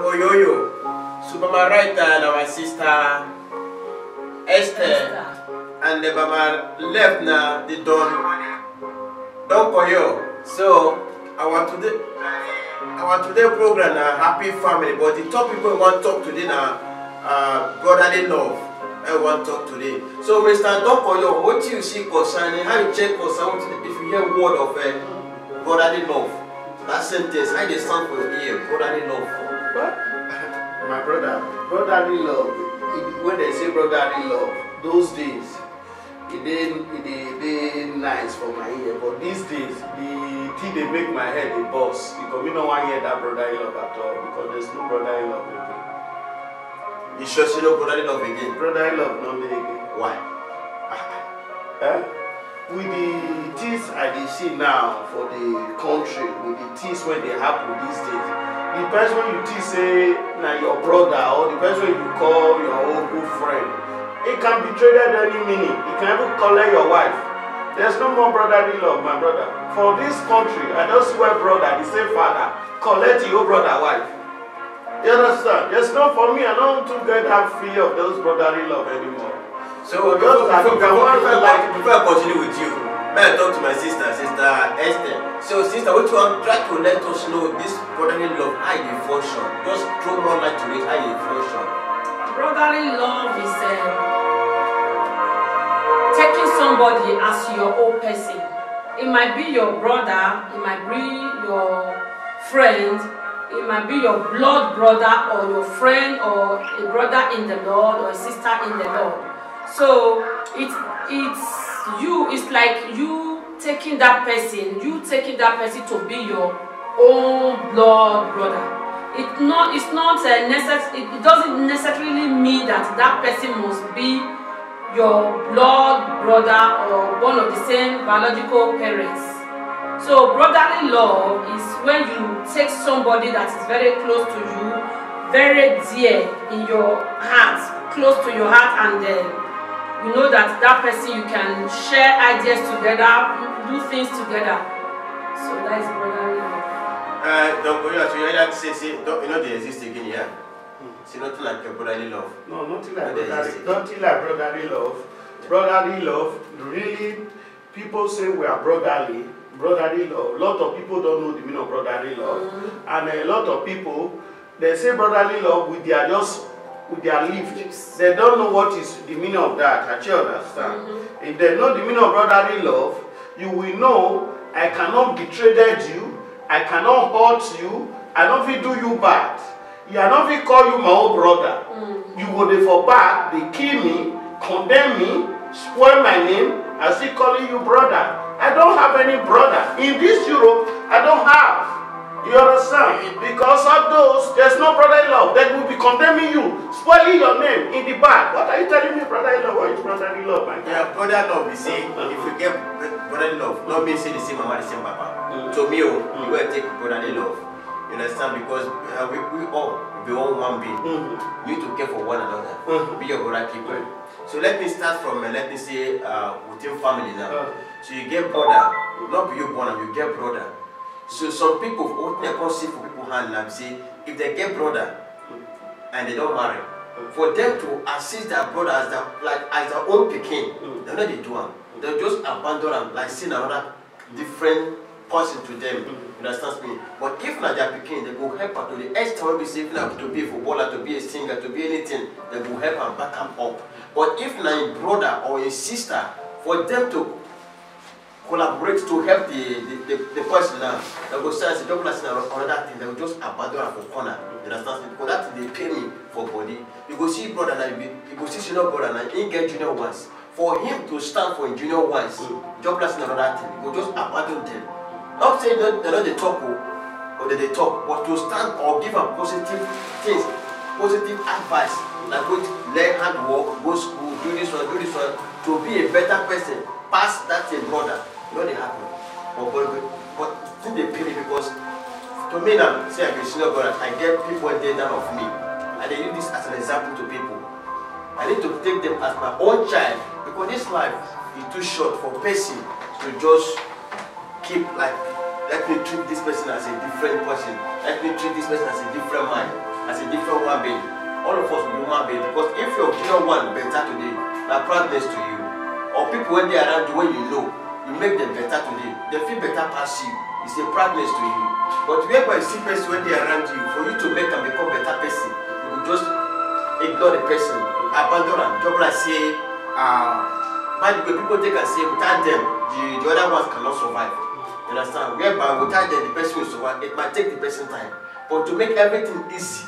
Oyoyo, so by my right hand, our sister Esther, and by my left now, the Don Koyo. So our today program now, happy family, but the topic we want to talk today now, brotherly love. I want to talk today. So Mr. Don Koyo, what you see concerning, how you check concerning if you hear word of brotherly love, that sentence, how they stand for your ear, brotherly love. What? My brother, brotherly love. When they say brotherly love, those days, it nice for my ear. But these days, the thing they make my head a bust. Because we don't want to hear that brotherly love at all. Because there's no brotherly love again. You sure see no brotherly love again? Brotherly love not again. Why? With the things I see now for the country, with the things when they happen these days, the person you say now your brother or the person you call your old good friend, it can be traded any minute. It can even collect your wife. There's no more brotherly love, my brother. For this country, I don't swear brother, the same father, collect your brother wife. You understand? There's no for me, I don't get that fear of those brotherly love anymore. So before I continue with you, may I talk to my sister Esther. So sister, what you want try to let us know this brotherly love, how you function. Just throw more light to it, how you function. Brotherly love is taking somebody as your own person. It might be your brother, it might be your friend, it might be your blood brother or your friend or a brother in the Lord or a sister in the Lord. So it's like you taking that person to be your own blood brother. It doesn't necessarily mean that person must be your blood brother or one of the same biological parents. So brotherly love is when you take somebody that is very close to you, very dear in your heart, close to your heart, and you know that person you can share ideas together, do things together. So that is brotherly love. Don't go so you like to say, you know they exist again, yeah? See, nothing like your brotherly love. No, nothing like brotherly love. Brotherly love, really, people say we are brotherly love. A lot of people don't know the meaning of brotherly love. And a lot of people, they say brotherly love with their lips. They don't know what is the meaning of that. I you understand. If they know the meaning of brotherly love, you will know I cannot betray you, I cannot hurt you, I don't feel do you bad. I don't feel call you my own brother. You go there for bad, they kill me, condemn me, spoil my name, I still calling you brother. I don't have any brother. In this Europe, I don't have. You understand? Because of those, there's no brotherly love. They will be condemning you, spoiling your name in the back. What are you telling me, brotherly love? What is brotherly love, man? Yeah, brotherly love, you see, if we get brotherly love, not me say the same mama, the same papa. To me, you will take brotherly love. You understand? Because we all one being. We need to care for one another. Be your brother keeper. So let me start from, let me say, within family now. So you get brother, not be your brother, you get brother. So some people, what they consider for people hand now, say, if they get brother and they don't marry, for them to assist their brother as their own picking, they know they do them. They just abandon them, like seeing another different person to them. You understand me? But if not their picking, they go help her to the extent be safe now to be a footballer, to be a singer, to be anything, they go help and back them up. But if not a brother or a sister, for them to collaborate to help the person now, they go say as a double person or another thing, they will just abandon her for corner. You understand me? Because that thing they pay me for body. You go see brother now, you go see senior brother now, he get junior ones. For him to stand for junior ones, job person or another thing, you go just abandon them. Not saying that they know they talk or they talk, but to stand or give them positive things, positive advice, like go learn hard work, go school, do this one, to be a better person, pass that thing brother. You know they happen. But think they pay me because to me now, say I'm a senior brother, I get people they down of me. And they use this as an example to people. I need to take them as my own child because this life is too short for person to just keep like, let me treat this person as a different person, let me treat this person as a different mind, as a human being. Because if your junior one better today, that proudness to you. Or people when they are around you, when you know, you make them better today. They feel better past you. It's a proudness to you. But whenever you see person when they are around you, for you to make them become better person, you will just ignore the person, abandon them. Just like say, by the way, people take and say, without them, the other ones cannot survive. You understand? Whereby without them, the person will survive. It might take the person time. But to make everything easy,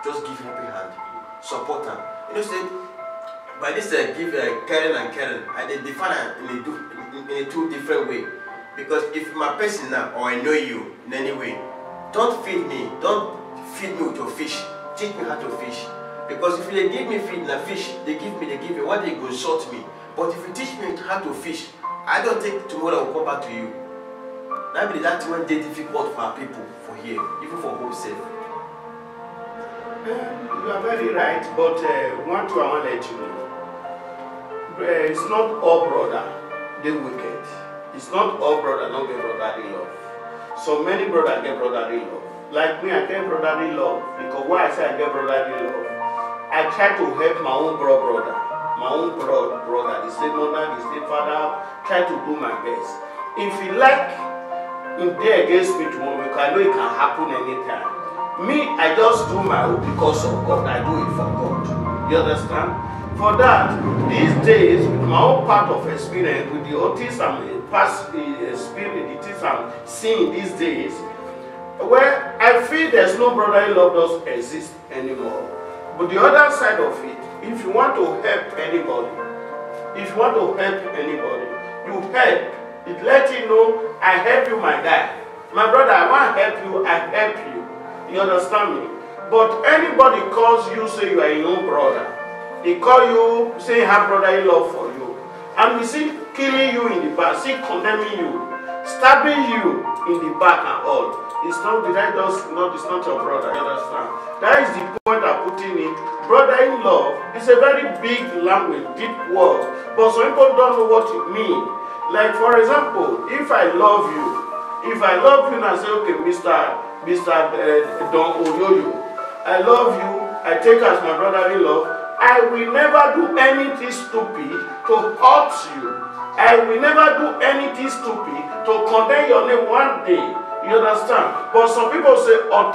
just give helping hand, support them. You know, say, by this give caring and caring, I define it in a two different way. Because if my person now, or I know you in any way, don't feed me with your fish. Teach me how to fish. Because if they give me feed and fish, they give me, one day go insult me. But if you teach me how to fish, I don't think tomorrow I will come back to you. That's when they difficult for our people for here, even for home safe. You are very right, but I want to let you know. It's not all brother, they wicked. It's not all brother, not get brotherly love. So many brothers get brotherly love. Like me, I get brotherly love because why I say I get brotherly love, I try to help my own brother, the same mother, the same father, try to do my best. If you like, if they against me tomorrow, because I know it can happen anytime. Me, I just do my own because of God. I do it for God. You understand? For that, these days, with my own part of experience, with the autism, past experience, the things I'm seeing these days, where I feel there's no brotherly love doesn't exist anymore. But the other side of it, if you want to help anybody, you help. It lets you know, I help you, my guy. My brother, I want to help you, I help you. You understand me? But anybody calls you, say you are your own brother. They call you, say have brotherly love for you. And we see killing you in the back, see condemning you, stabbing you in the back and all. It's not it's not your brother, you understand? That is the point I'm putting in. Brother-in-law is a very big language, deep word. But some people don't know what it means. Like for example, if I love you and I say, okay, Mr. Don Oyoyo, I love you, I take as my brother-in-law, I will never do anything stupid to hurt you. I will never do anything stupid to condemn your name one day. You understand? But some people say, no.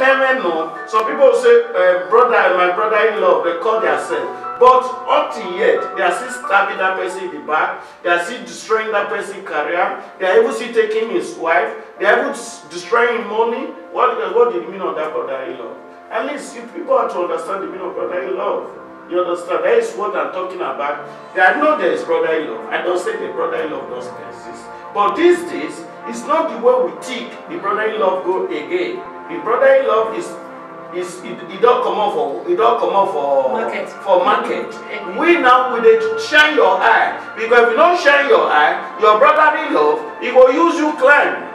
Some people say, my brother-in-law, they call themselves. But until yet, they are still stabbing that person in the back. They are still destroying that person's career. They are even still taking his wife. They are even destroying money. What did the meaning of that brother-in-law? At least if people have to understand the meaning of brother-in-law. You understand? That is what I'm talking about. I know there is brother-in-law. I don't say the brother-in-law doesn't exist. But these days, it's not the way we think the brother-in-law go again. The brother-in-law it don't come out for market. We now will shine your eye. Because if you don't shine your eye, your brother-in-law, he will use you climb.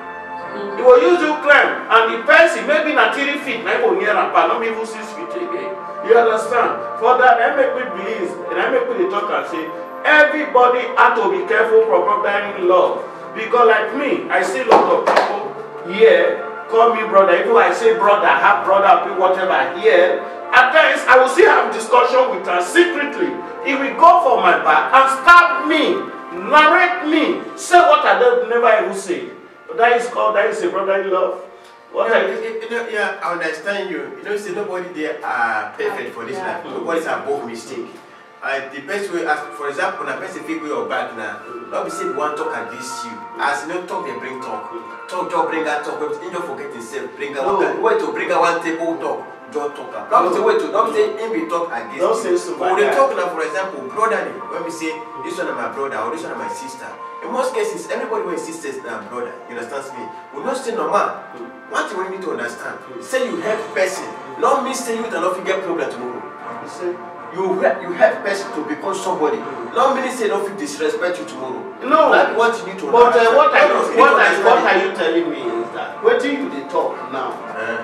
He will use you climb. And the person maybe not 3 feet, maybe near a part, not even 6 feet again. You understand? For that, I make me believe, and I make me talk and say, everybody has to be careful for brother-in-law. Because like me, I see a lot of people here call me brother. Even I say brother, half brother, whatever here. At times, I will still have discussion with her secretly. He will go for my back and stab me, narrate me, say what I don't never even say. But that is a brother-in-law. Yeah, I understand you. You know, see, nobody there are perfect for this life. Nobody's above mistake. The best way, as for example, a specific way of back now, not be say one talk against you. As you know, talk, they bring talk. Talk, bring that talk. You don't forget yourself. Bring out way to bring out one table talk. Don't talk. Don't say way to. Don't say him be talk against. Don't say so. When they talk now, for example, brotherly. When we say this one is my brother or this one is my sister. In most cases, everybody when sisters are brother. You understand me? We not say normal. One thing we need to understand. Say you help person. Not mean say you don't get problem tomorrow. You say. You help person to become somebody. Not meaning say don't disrespect you tomorrow. No. Like what you need to understand. But what are you telling me is that what do you talk now?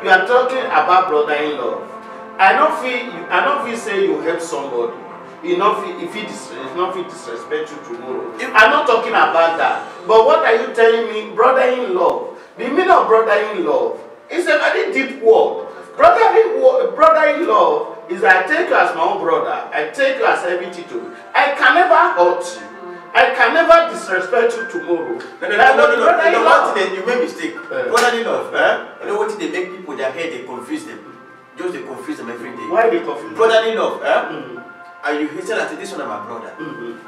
You are talking about brother-in-law. I don't feel say you help somebody. You not feel if it disrespect you tomorrow. I'm not talking about that. But what are you telling me, brother-in-law? The meaning of brother-in-law is a very deep word. Brother-in-law is I take you as my own brother. I take you as everything to me. I can never hurt you. I can never disrespect you tomorrow. No. One thing you make mistake. Brotherly love. You know what they make people their head, they confuse them. Just they confuse them every day. Why they confuse? Brotherly love. And you say that this one is my brother,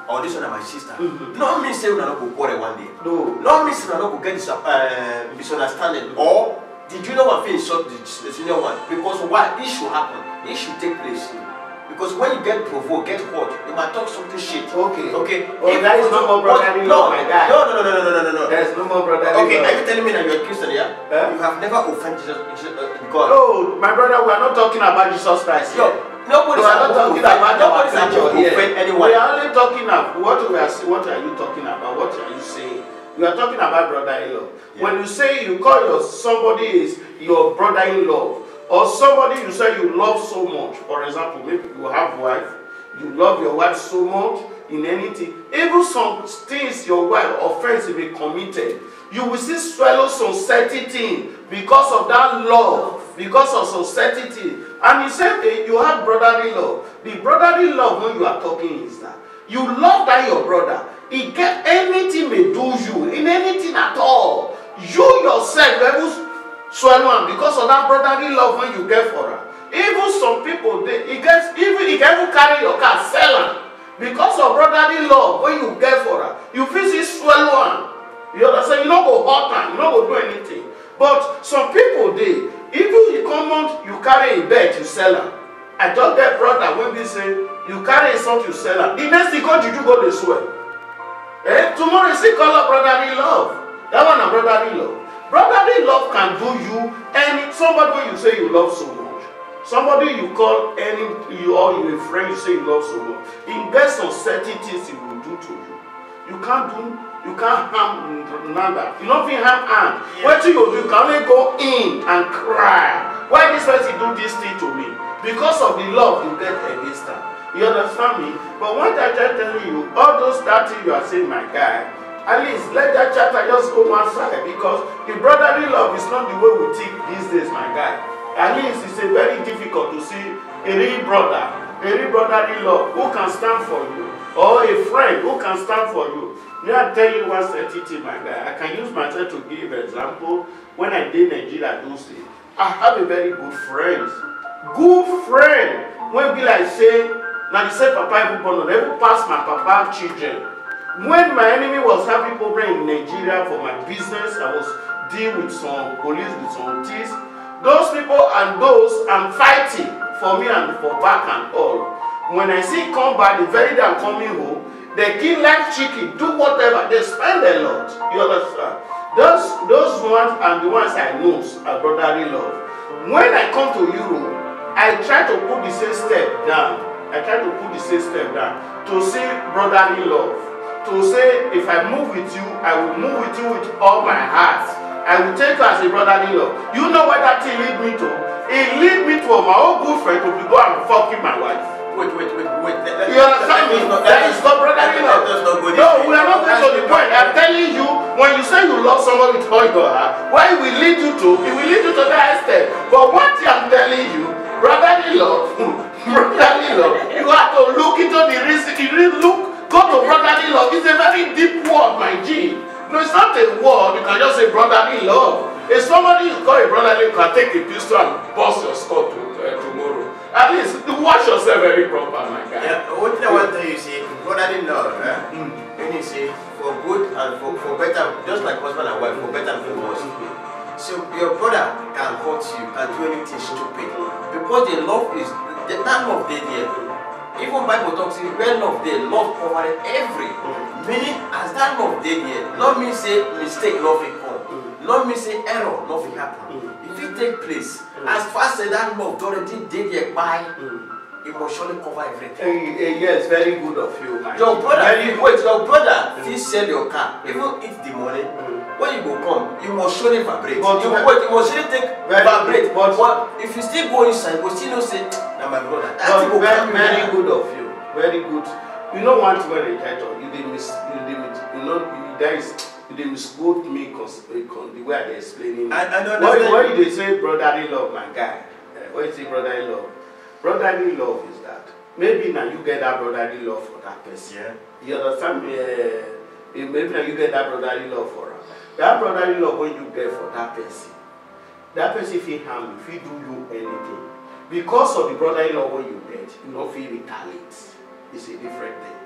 or this one is my sister. No mean say we not go quarrel one day. No mean say we not go get misunderstanding. Or did you know what feel short the senior one? Because why this should happen? It should take place. Because when you get provoked, get hurt, you might talk something shit. Okay. Oh, there is no more brotherly love, my guy. No. There is no more brotherly love. Okay, are you telling me that you're a Christian, yeah? You have never offended God? No, my brother, we are not talking about Jesus Christ here. Nobody's not talking about anyone. We are only talking about what we are saying. What are you talking about? What are you saying? You are talking about brother-in-law. Yeah. When you say you call somebody is your brother-in-law, or somebody you say you love so much, for example, maybe you have a wife, you love your wife so much in anything, even some things your wife offensively committed, you will still swallow some certain thing because of that love, because of some certain thing. And you say you have brotherly love. The brotherly love when you are talking is that you love that your brother. He get anything may do you, in anything at all. You yourself, you swallow him because of that brotherly love when you get for her. Even some people, he can even carry your car, sell her. Because of brotherly love when you get for her, you feel she swallow him. You understand? You don't go hurt her, you don't go do anything. But some people, even you come out, you carry a bed, you sell her. I just get brother when they say, you carry something, you sell her. The next thing, God, you go this way. Tomorrow you see call up brotherly love. That one is brotherly love. Brotherly love can do you somebody when you say you love so much. Somebody you call or you a friend you say you love so much. In based on certain things he will do to you. You can't harm another. You don't even harm hand. What you do, you can only go in and cry. Why this person do this thing to me? Because of the love you get against her. You understand me? But what I just telling you, all those 30 you are saying, my guy, at least let that chapter just go one side, because the brotherly love is not the way we think these days, my guy. At least it's very difficult to see a real brotherly love who can stand for you, or a friend who can stand for you. May I tell you one certain thing, my guy. I can use myself to give an example. When I did Nigeria those days, I have a very good friend. When be like say, now the same papa even born, never pass my papa children. When my enemy was having problem in Nigeria for my business, I was dealing with some police, with some thieves. Those people and those I'm fighting for me and for back and all. When I see come back, the very day I'm coming home, they kill like chicken, do whatever, they spend a lot. You understand? Those ones and the ones I know are brotherly love. When I come to Europe, I try to put the same step down. To see brotherly love. To say, if I move with you, I will move with you with all my heart. I will take you as a brotherly love. You know what that thing lead me to? It lead me to my own good friend to go and fucking my wife. Wait. You understand me? That is not brotherly love. No, we are not going to the point. I'm telling you, when you say you love someone with all your heart, what it will lead you to? It will lead you to that extent. But what I'm telling you, brotherly love, you have to look into the risk. Go to brotherly love. It's a very deep word, my G. No, it's not a word. You can just say brotherly love. If somebody you call a brotherly, you can take a pistol and bust your skull tomorrow. At least wash yourself very proper, my guy. Yeah, what I want to tell you, see, brotherly love, when you say for good and for better, just like husband and wife, for better and for worse. So your brother can hurt you, can do anything stupid, because the love is that love they there. Even Bible talks in where love there, love covered every. Meaning, as that love they there, not mean say mistake, love will come. Not mean say error, love will happen. If it take place, as fast as that love already did there by, it will surely cover everything. Yes, very good of you, man. Your brother, he sell your car, even if the money. When you go come, you must surely vibrate. You must surely vibrate. But if you still go inside, you will still not say, "Now my brother." Very good of you. Very good. You know one thing when they title, they misquote me the way they explaining. Why did they say brotherly love, my guy? Why you say brotherly love? Brotherly love is that. Maybe now you get that brotherly love for that person. Yeah. You understand me? Maybe now you get that brotherly love for her. That brotherly love when you get for that person if he harm you, if he do you anything, because of the brotherly love when you get, you don't feel retaliate. It's a different thing.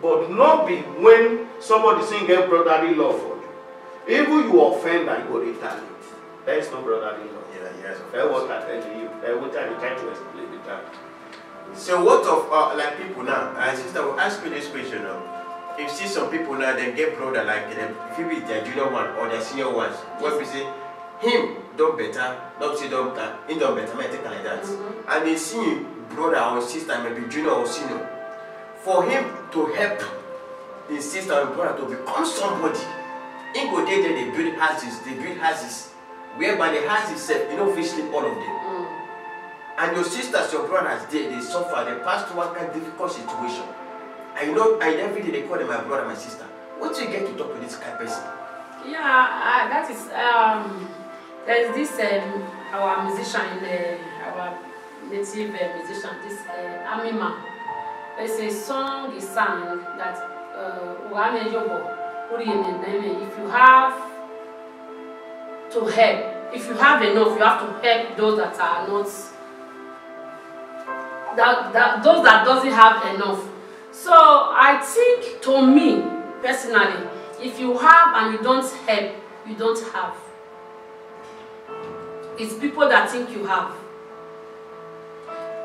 But not be when somebody saying get brotherly love for you. Even you offend and you go retaliate. There is no brotherly love. Yeah, yes. That's what I tell you. That's what I try to explain with that. So what of like people now? Sister will ask you this question now. If see some people now, they get brother like them, if you be their junior one or their senior ones, what we say, him don't better, don't say don't he don't better, might take like that. And they see him brother or sister, maybe junior or senior, for him to help his sister or brother to become somebody. In go there, they build houses, whereby the houses set, you know, fish sleep all of them. And your sisters, your brothers, they suffer, they pass through one kind of difficult situation. And you know, and every day they call them my brother, my sister. What do you get to talk to this kind of person? Yeah, that is, there is this, our musician, our native musician, this Amima. There's a song he sang that, if you have to help, if you have enough, you have to help those that are not, those that doesn't have enough. So I think, to me personally, if you have and you don't help, you don't have. It's people that think you have.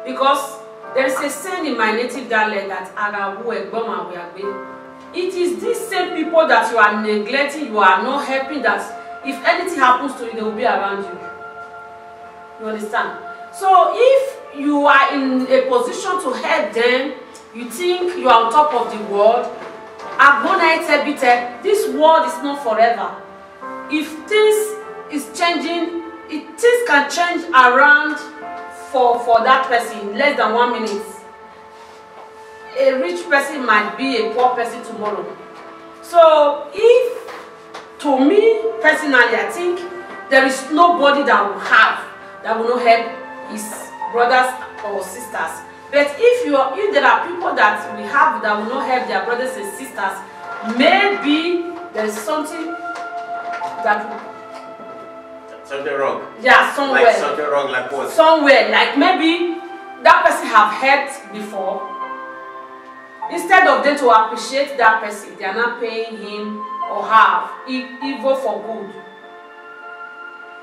Because there is a saying in my native dialect that it is these same people that you are neglecting, you are not helping, that if anything happens to you, they will be around you. You understand? So if you are in a position to help them, you think you are on top of the world, this world is not forever. If things is changing, things can change around for that person in less than 1 minute. A rich person might be a poor person tomorrow. So if, to me personally, I think there is nobody that will not help his brothers or sisters. But if there are people that we have that will not help their brothers and sisters, maybe there is something something wrong. Yeah, somewhere. Like something wrong, like what? Somewhere, like maybe that person have helped before. Instead of them to appreciate that person, they are not paying him or her evil for good.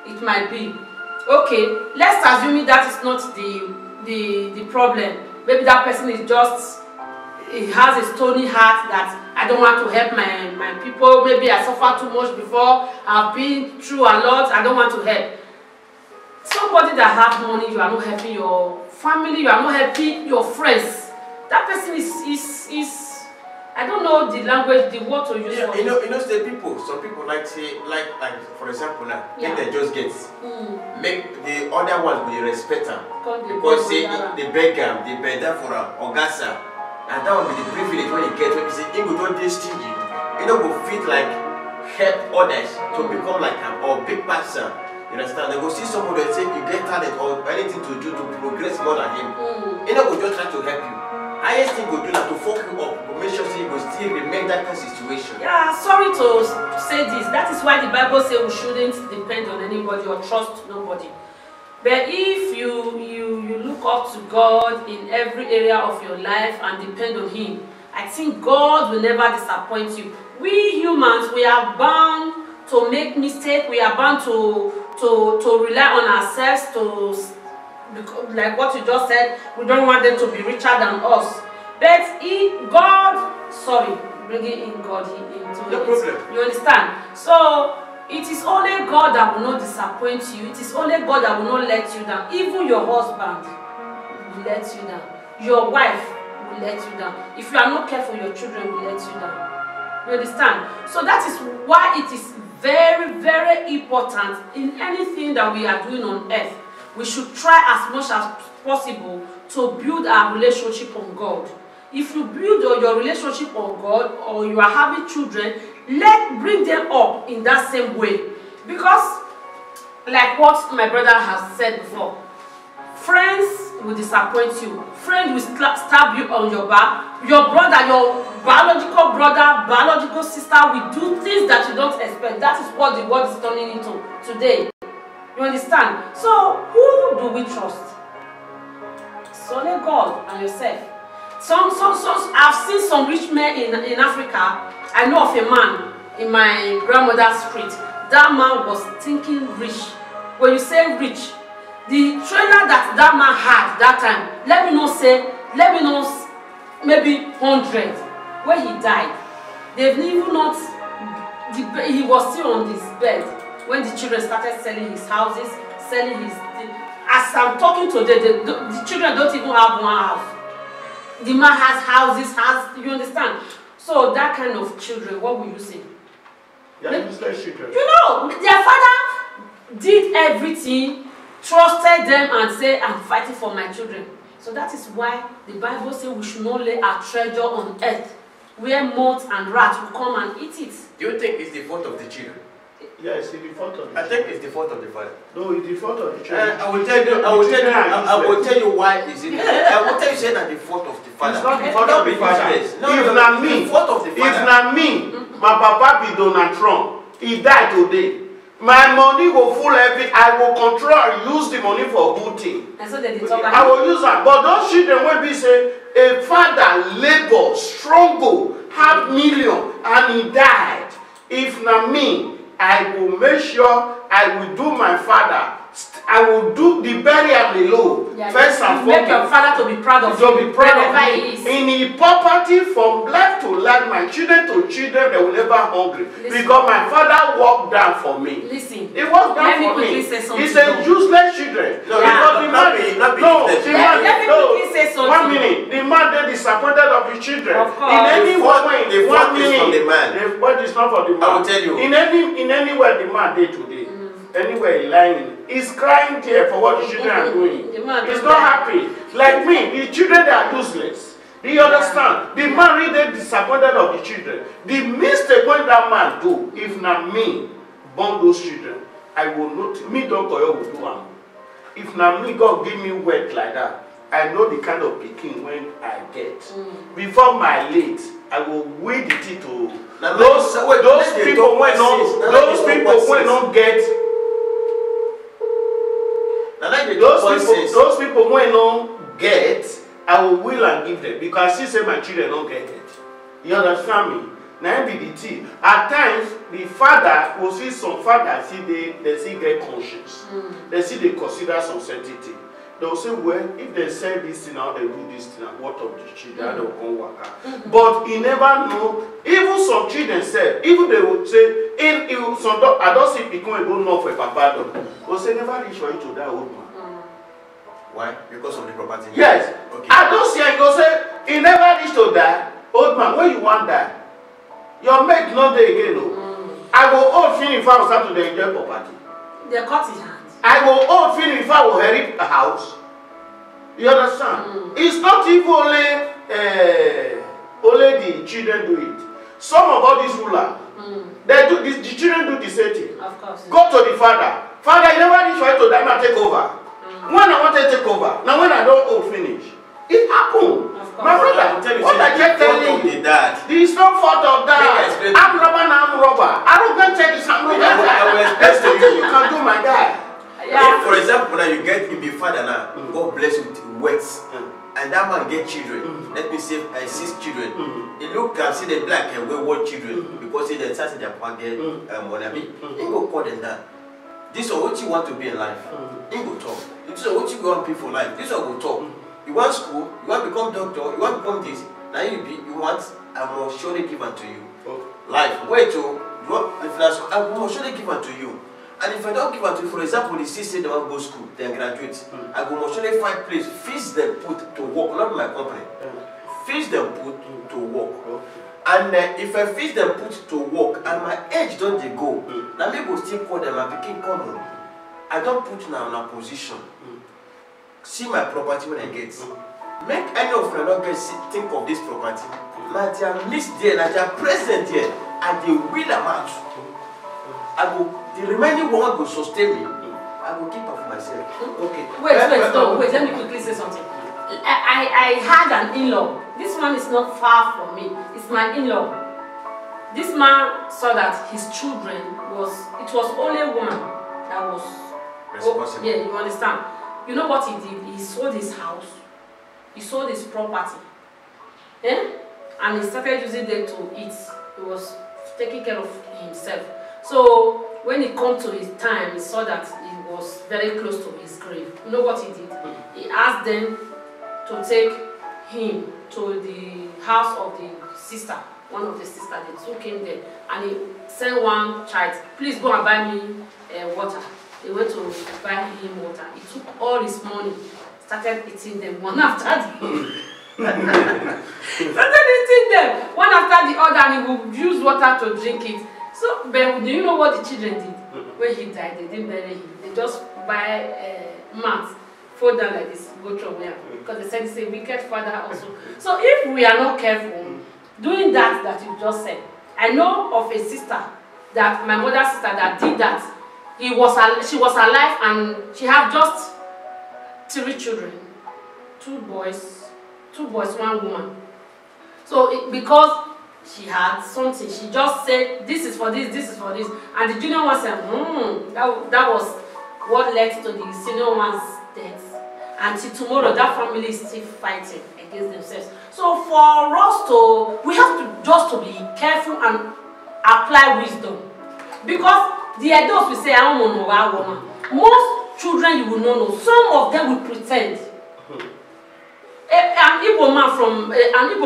It might be. Okay, let's assume that is not the problem. Maybe that person is just, he has a stony heart that I don't want to help my people. Maybe I suffered too much before. I've been through a lot. I don't want to help. Somebody that have money, you are not helping your family. You are not helping your friends. That person is I don't know the language, the word to use. Yeah, for you know, the people. Some people like say, like for example, now, if they just get, make the other ones be respect them because say they beg them, they beg them for a Ogasa, and that will be the privilege when you get. When you say, "If you don't this stingy, you know, go fit like help others to become like him or big person." You understand? They go see somebody and say you get talent or anything to do to progress more than him. You know, go just try to help you. Highest thing go do that to fuck you up, to make sure you go still remain that kind of situation. Yeah, sorry to say this. That is why the Bible says we shouldn't depend on anybody or trust nobody. But if you look up to God in every area of your life and depend on Him, I think God will never disappoint you. We humans, we are bound to make mistakes. We are bound to rely on ourselves because, like what you just said, we don't want them to be richer than us. But bringing in God into no it. problem. You understand? So it is only God that will not disappoint you. It is only God that will not let you down. Even your husband will let you down. Your wife will let you down. If you are not careful, your children will let you down. You understand? So that is why it is very, very important in anything that we are doing on earth. We should try as much as possible to build our relationship on God. If you build your relationship on God or you are having children, bring them up in that same way. Because, like what my brother has said before, friends will disappoint you. Friend will stab you on your back. Your brother, your biological brother, biological sister will do things that you don't expect. That is what the world is turning into today. You understand? So who do we trust? It's only God and yourself. I've seen some rich men in Africa. I know of a man in my grandmother's street. That man was thinking rich. When you say rich, the trailer that man had that time, let me know maybe 100. When he died, they've even not, he was still on his bed when the children started selling his houses, selling his, as I'm talking today, the children don't even have one house. The man has houses, you understand? So that kind of children, what will you say? Yeah, useless children. You know, their father did everything, trusted them and said, I'm fighting for my children. So that is why the Bible says we should not lay our treasure on earth, where moths and rats will come and eat it. Do you think it's the fault of the children? Yes, it's the fault of the I think it's the fault of the father. No, it's the fault of the children. I will tell you why is it. I will tell you say that the fault of the father. It's not the fault of the father. If not me, the fault of the father. If not me, my papa be Donald Trump. He died today. My money will full every. I will control and use the money for good thing. And so they talk. I will use that. But those children will be say a father labor, struggle, have million, and he died. If not me, I will make sure I will do my father. I will do the burial below. Yeah, first and foremost. Make your father to be proud of you. To be proud of he is. me. In the property from life to life, my children to children, they will never hungry. Listen. Because my father worked down for me. Listen. He worked down for me. He said useless children. No, yeah. no, One minute. The man they disappointed of his children. Of course. In any way, the fault is from the man. The fault is not for the man. I will tell you. In any way the man did today. Anywhere he's lying, he's crying there for what the children are doing. He's not happy. Like me, the children they are useless. Do you understand? The man really disappointed of the children. The mistake when that man do, if not me, born those children, I will not. Me don't go will do one. If not me, God give me word like that. I know the kind of picking when I get. Before my late, I will wait the tea to those people when not get. Those people when don't get, I will and give them because I see say my children don't get it. You understand me? Now be the tea. At times the father will see some fathers see they see get conscious. They see they consider some sanctity. They will say, well, if they say this thing now, they do this thing, what of the children don't come work out. But he never know. Even some children say, even they would say, I don't see people go know for a papa. They say never reach for you to die old man. Why? Because of the property. Yes. Okay. I don't see and go say he never reach to die. Old man, when you want die, your mate not there again. No. I will old finish if I will start to enjoy property. They cut his hands. I will old finish if I will inherit a house. You understand? It's not even only the children do it. Some of all these rulers, they do this, the children do the same thing. Of course. Go to the father. Father, you never reach for you to die and take over. When I want to take over, now when I don't old finish, it happened. My brother, what I kept telling you, this is not fault of that. I'm robber. I don't going to tell you something. There's nothing you can do, my guy. Yeah. If, for example, now you get to be father now, God bless you with words, and that man get children. Let me say, 6 children. He look and see the black and wayward children because he starts in their pocket money. He go call them that. This is what you want to be in life. He go talk. This is what you want to be for life. This is what go talk. You want school, you want to become doctor, you want to become this. Now you want, I will surely give unto you. Life. Wait, I will surely give unto you. And if I don't give unto you, for example, the say they want to go to school, then graduate, I will surely find place, fees them put to work, not my company. Fees them put to work. And if I fees them put to work, and my age don't they go, now me go still call them and begin common. I don't put now in a position. See my property when I get. Make any of them not get think of this property. Now they are missed there, now they are present here, and they will amount. I go, the remaining one will sustain me. I will keep her for myself. Okay. Wait, no, wait, let me quickly say something. I had an in-law. This man is not far from me. It's my in-law. This man saw that his children it was only a woman that was responsible. Yeah, you understand. You know what he did? He sold his house, he sold his property, and he started using them to eat. He was taking care of himself. So when it come to his time, he saw that he was very close to his grave. You know what he did? He asked them to take him to the house of the sister. One of the sisters, they took him there, and he sent one child, please go and buy me water. They went to buy him water. He took all his money, started eating them one after the started eating them one after the other, and he would use water to drink it. So, but do you know what the children did? When he died, they didn't bury him. They just buy mats, fold down like this, go through there, because they said it's a wicked father also. So if we are not careful, doing that you just said, I know of a sister, that my mother's sister, that did that. She was alive, and she had just 3 children, 2 boys, 1 woman. So because she had something, she just said, this is for this, this is for this, and the junior one said, that was what led to the senior one's death. Until tomorrow, that family is still fighting against themselves. So for us we have to just to be careful and apply wisdom. Because the adults will say, I don't know that woman. Most children you will not know. Some of them will pretend. An Igbo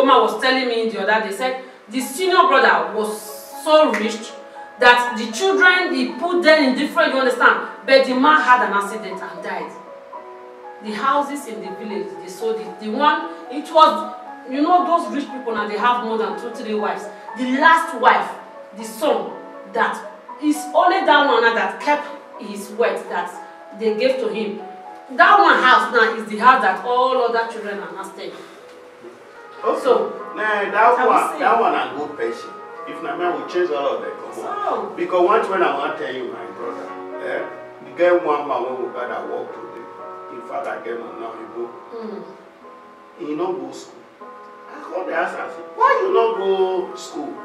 man was telling me the other day, said the senior brother was so rich that the children, he put them in different, you understand, but the man had an accident and died. The houses in the village, they sold it. The one, it was, you know, those rich people now, they have more than 2, 3 wives. The last wife, the son, that is only that one that kept his wealth that they gave to him. That one house now is the house that all other children are not staying. Okay. So, that one a good person. If not, man will change all of them. So, because once when I want to tell you, my brother, the guy one man when we got work today. In fact, I get on now, he no go school. I called the house and said, why you not go school?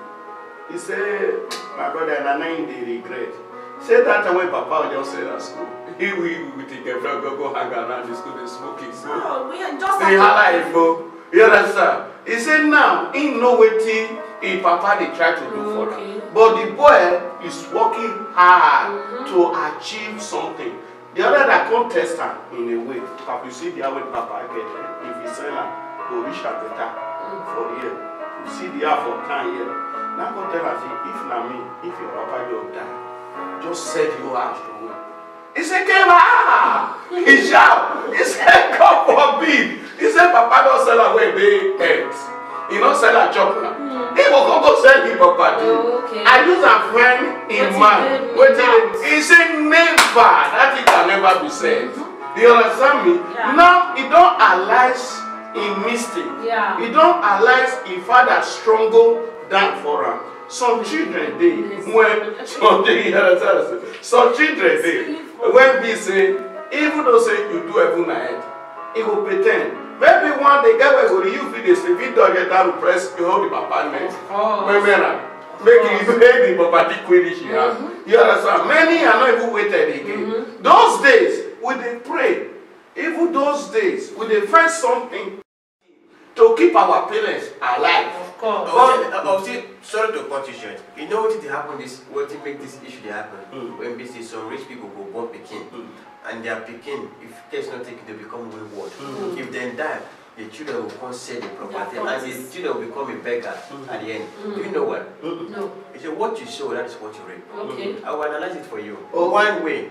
He said, my brother, and I know they regret. Say that time when Papa just said at school, we take a friend, go hang around the school and smoking. So, we are just like go. You understand? He said now, he know what his Papa they try to do for him. But the boy is working hard to achieve something. The other that contest him in a way, you see the way Papa get if he sell him, go reach a better for the year. You see the half of 10 years. Now go tell us if not me, if your Papa will die, just sell your house to me. He said, he shout. He said, God forbid. He said, Papa don't sell away the eggs. He don't sell a chocolate. He will go sell him Papa too. I use a friend in man. He said, never. That it can never be said. You understand me? Yeah. Now, he don't realize in mistake. Yeah. He don't realize if father stronger than for him. Some children they when some children they when we say even though say you do every night, he will pretend. Maybe one day guy will go you video say video get down to press you hold the papa neck. Make the property query here. You understand? Many are not even waited again. Those days when they pray, even those days when they find something to keep our parents alive. Of course. Sorry to cut you short. You know what happened what make this issue happen? When we see some rich people go born Pekin, and their Pekin, if case not taken, they become wayward. If they die, the children will come sell the property, and the children will become a beggar at the end. Do you know what? No. He said, what you sow, that is what you reap. Okay. I will analyze it for you. One way.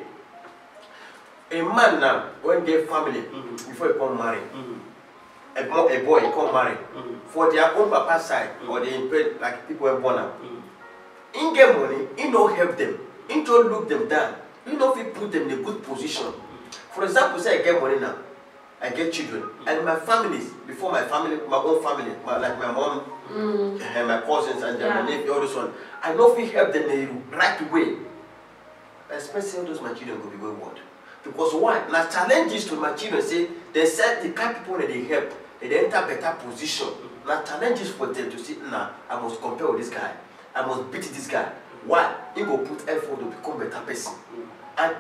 A man now, when they get family, before he come marry, a boy he come marry, for their own papa side, or they impede like people were born up. In get money, he don't help them, he don't look them down, he don't fit put them in a good position. For example, say I get money now, I get children, and my families, before my family, my own family, like my mom, and my cousins, and my nephew, all this one, I don't fit help them in the right way. Especially all those my children will be wayward. Because why? Now challenges to my children say they said the kind of people that they help, they enter better position. Now challenges for them to say, nah, I must compare with this guy. I must beat this guy. Why? He will put effort to become a better person. And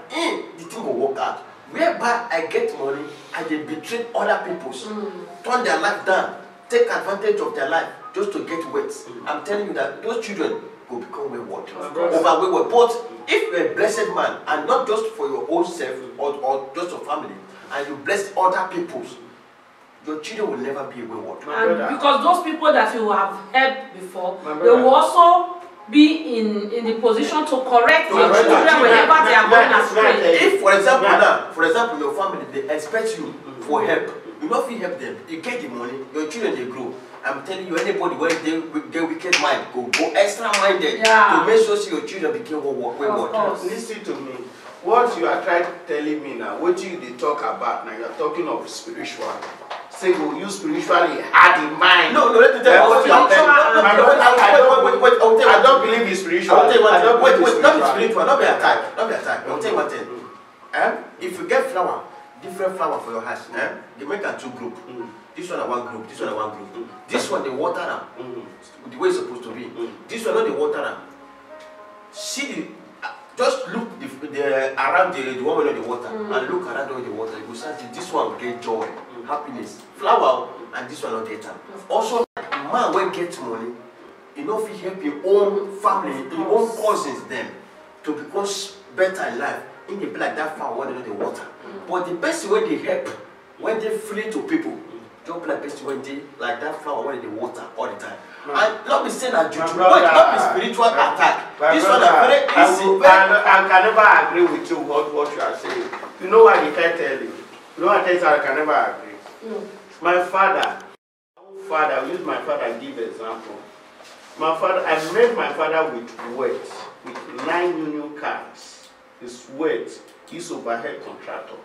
the thing will work out. Whereby I get money, I dey betray other people's, turn their life down, take advantage of their life just to get wealth. I'm telling you that those children will become wayward, over wayward. But if you're a blessed man, and not just for your own self or just your family, and you bless other people's, your children will never be wayward. And because those people that you have helped before, they will also be in the position to correct your children whenever they are going astray. If, for example, your family, they expect you for help, you don't feel help them, you get the money, your children they grow. I'm telling you, anybody when they wicked mind, go extra minded to make sure your children become wayward. Listen to me. What you are trying telling me now, what you they talk about now, you are talking of spiritual. Say go use spiritually hard in mind. No, let me tell you what you are telling. I don't believe in spiritual. I'll tell you one thing. Wait, not be spiritual, not be attack. I'll tell you one thing. If you get flower, different flower for your house, they make a two group. This one a one group, this one a one group. This one they water them, the way it's supposed to be. This one not the water them. See just look around the one with the water and look around the water. You will see this one will get joy, happiness, flower, and this one will get them. Also, man when get money, you know if he help your own family, your own cousins them to become better in life, in the be like that flower when they know the water. But the best way they help, when they free to people, don't be like best when they like that flower when they water all the time. And not be saying that juju, not be spiritual attack. This one is very easy. I can never agree with you what you are saying. You know what I can't tell you? You know what I can never agree? My father, I use my father and give example. My father, I met my father with weight, with 9 union cars. His weight, he's overhead contractor.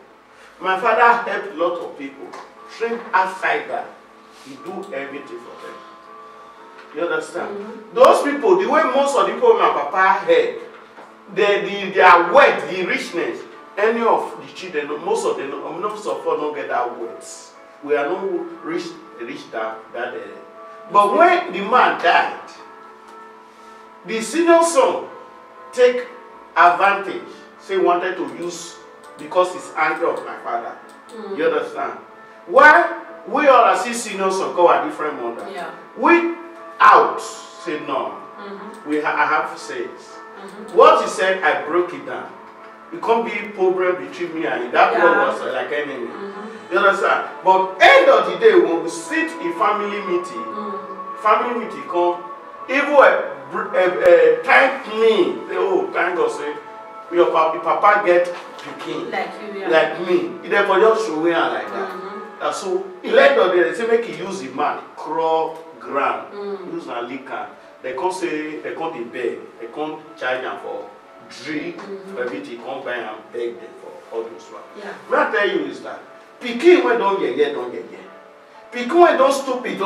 My father helped a lot of people. Trained outside that, he do everything for them. You understand? Those people, the way most of the people my papa had, their wealth, the richness, any of the children, most of them don't get that wealth. We are not rich that area. But when the man died, the senior son take advantage, say wanted to use because he's angry of my father. You understand? Why we all are senior son go a different mother. We out say no. I have says. What he said, I broke it down. It can't be problem between me and you. That one was like enemy. You understand? But end of the day, when we sit in family meeting come, even thank me. Oh, thank God, say your papa get pikin like me. Therefore, just show me like that. And so, he let the day, they say make he use the man, crawl ground, use a liquor. They can't say, they can't beg, they can't charge them for drink, for everything, can't buy and beg them for all those ones. What I tell you is that, pikin when don't get. Pikin when don't stupid.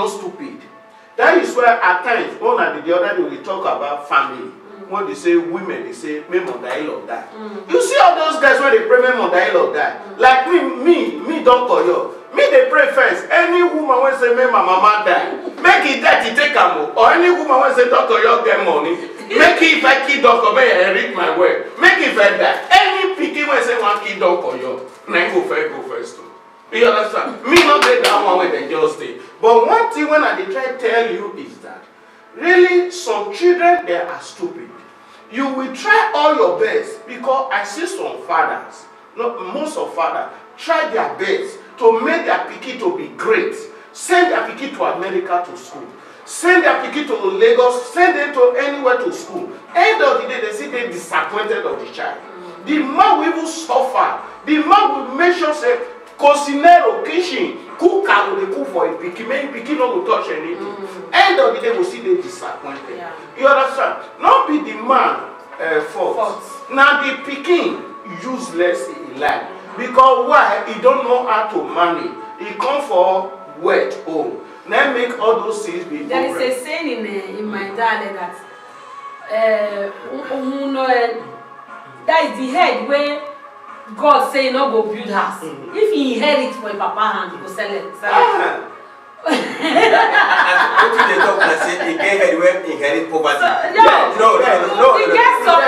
That is where at times, one and the other day we talk about family. When they say women, they say, me Mondail of that. You see all those guys when they pray, me Mondail of that. Like me, Dr. Yo. Me, they pray first. Any woman when say, me, my mama die. Make it that, he take a move. Or any woman when say, Dr. Yo get money. Make it if I kill Dr. May and read my word. Make it if I die. Any picky when say, one kill Dr. Yo. Then go first too. You understand? Me not get that one when they just stay. But one thing when I try to tell you is that really some children they are stupid. You will try all your best because I see some fathers, most of fathers, try their best to make their pikin to be great. Send their pikin to America to school. Send their pikin to Lagos. Send them to anywhere to school. End of the day, they see they disappointed of the child. The man will even suffer. The man will make sure say, cocinero, kitchen, cook will they cook for a pikin. Maybe pikin not will touch anything. End of the day, we see they disappointed. You understand? Not be the man fault. Now the pikin useless in life. Because why? He don't know how to manage. He come for wet home. Now make all those things be. There is a saying in my dialect that that is the head where God say no go build house. If he inherit for him papa hand, he go sell it. What they talk and say he get head where he inherit poverty. No. He get some.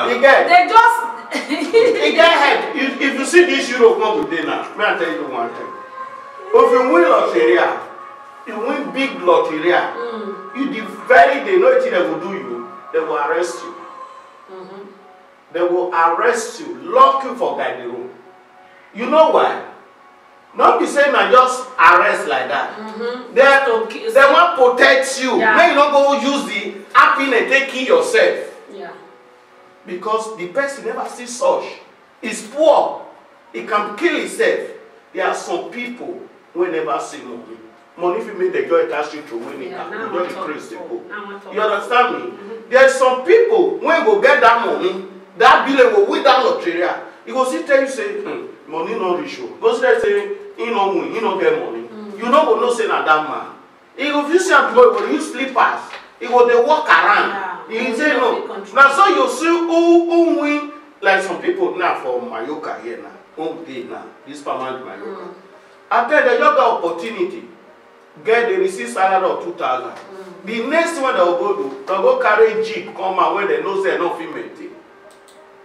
He get. They just. He get head. If you see this Europe come with dinner, may I tell you one thing. If you win lottery, you win big lottery. You the very day, no thing they will do you, they will arrest you. They will arrest you, lock you for guiding room. You know why? Not be saying I just arrest like that. They want to protect you. Yeah. May you not go use the apping and taking yourself. Yeah. Because the person never see such. He's poor. He can kill himself. There are some people who never see money. Money if you make the joy attach you to winning, you don't increase the book. You understand me? There are some people when go get that money, that billion will win that lottery. He go see tell you say, money no reach you. Go see say, he no win, he no get money. You know go no say na that man. He go if you see him tomorrow, he go use slippers. He go they walk around. He say no. Now so you see who win like some people now for Mayoka here now. Who did now? This permanent Mayoka. I tell them you got opportunity. Get the receive salary of 2,000. The next one they will go do, they'll go carry jeep come out when they know they're not female.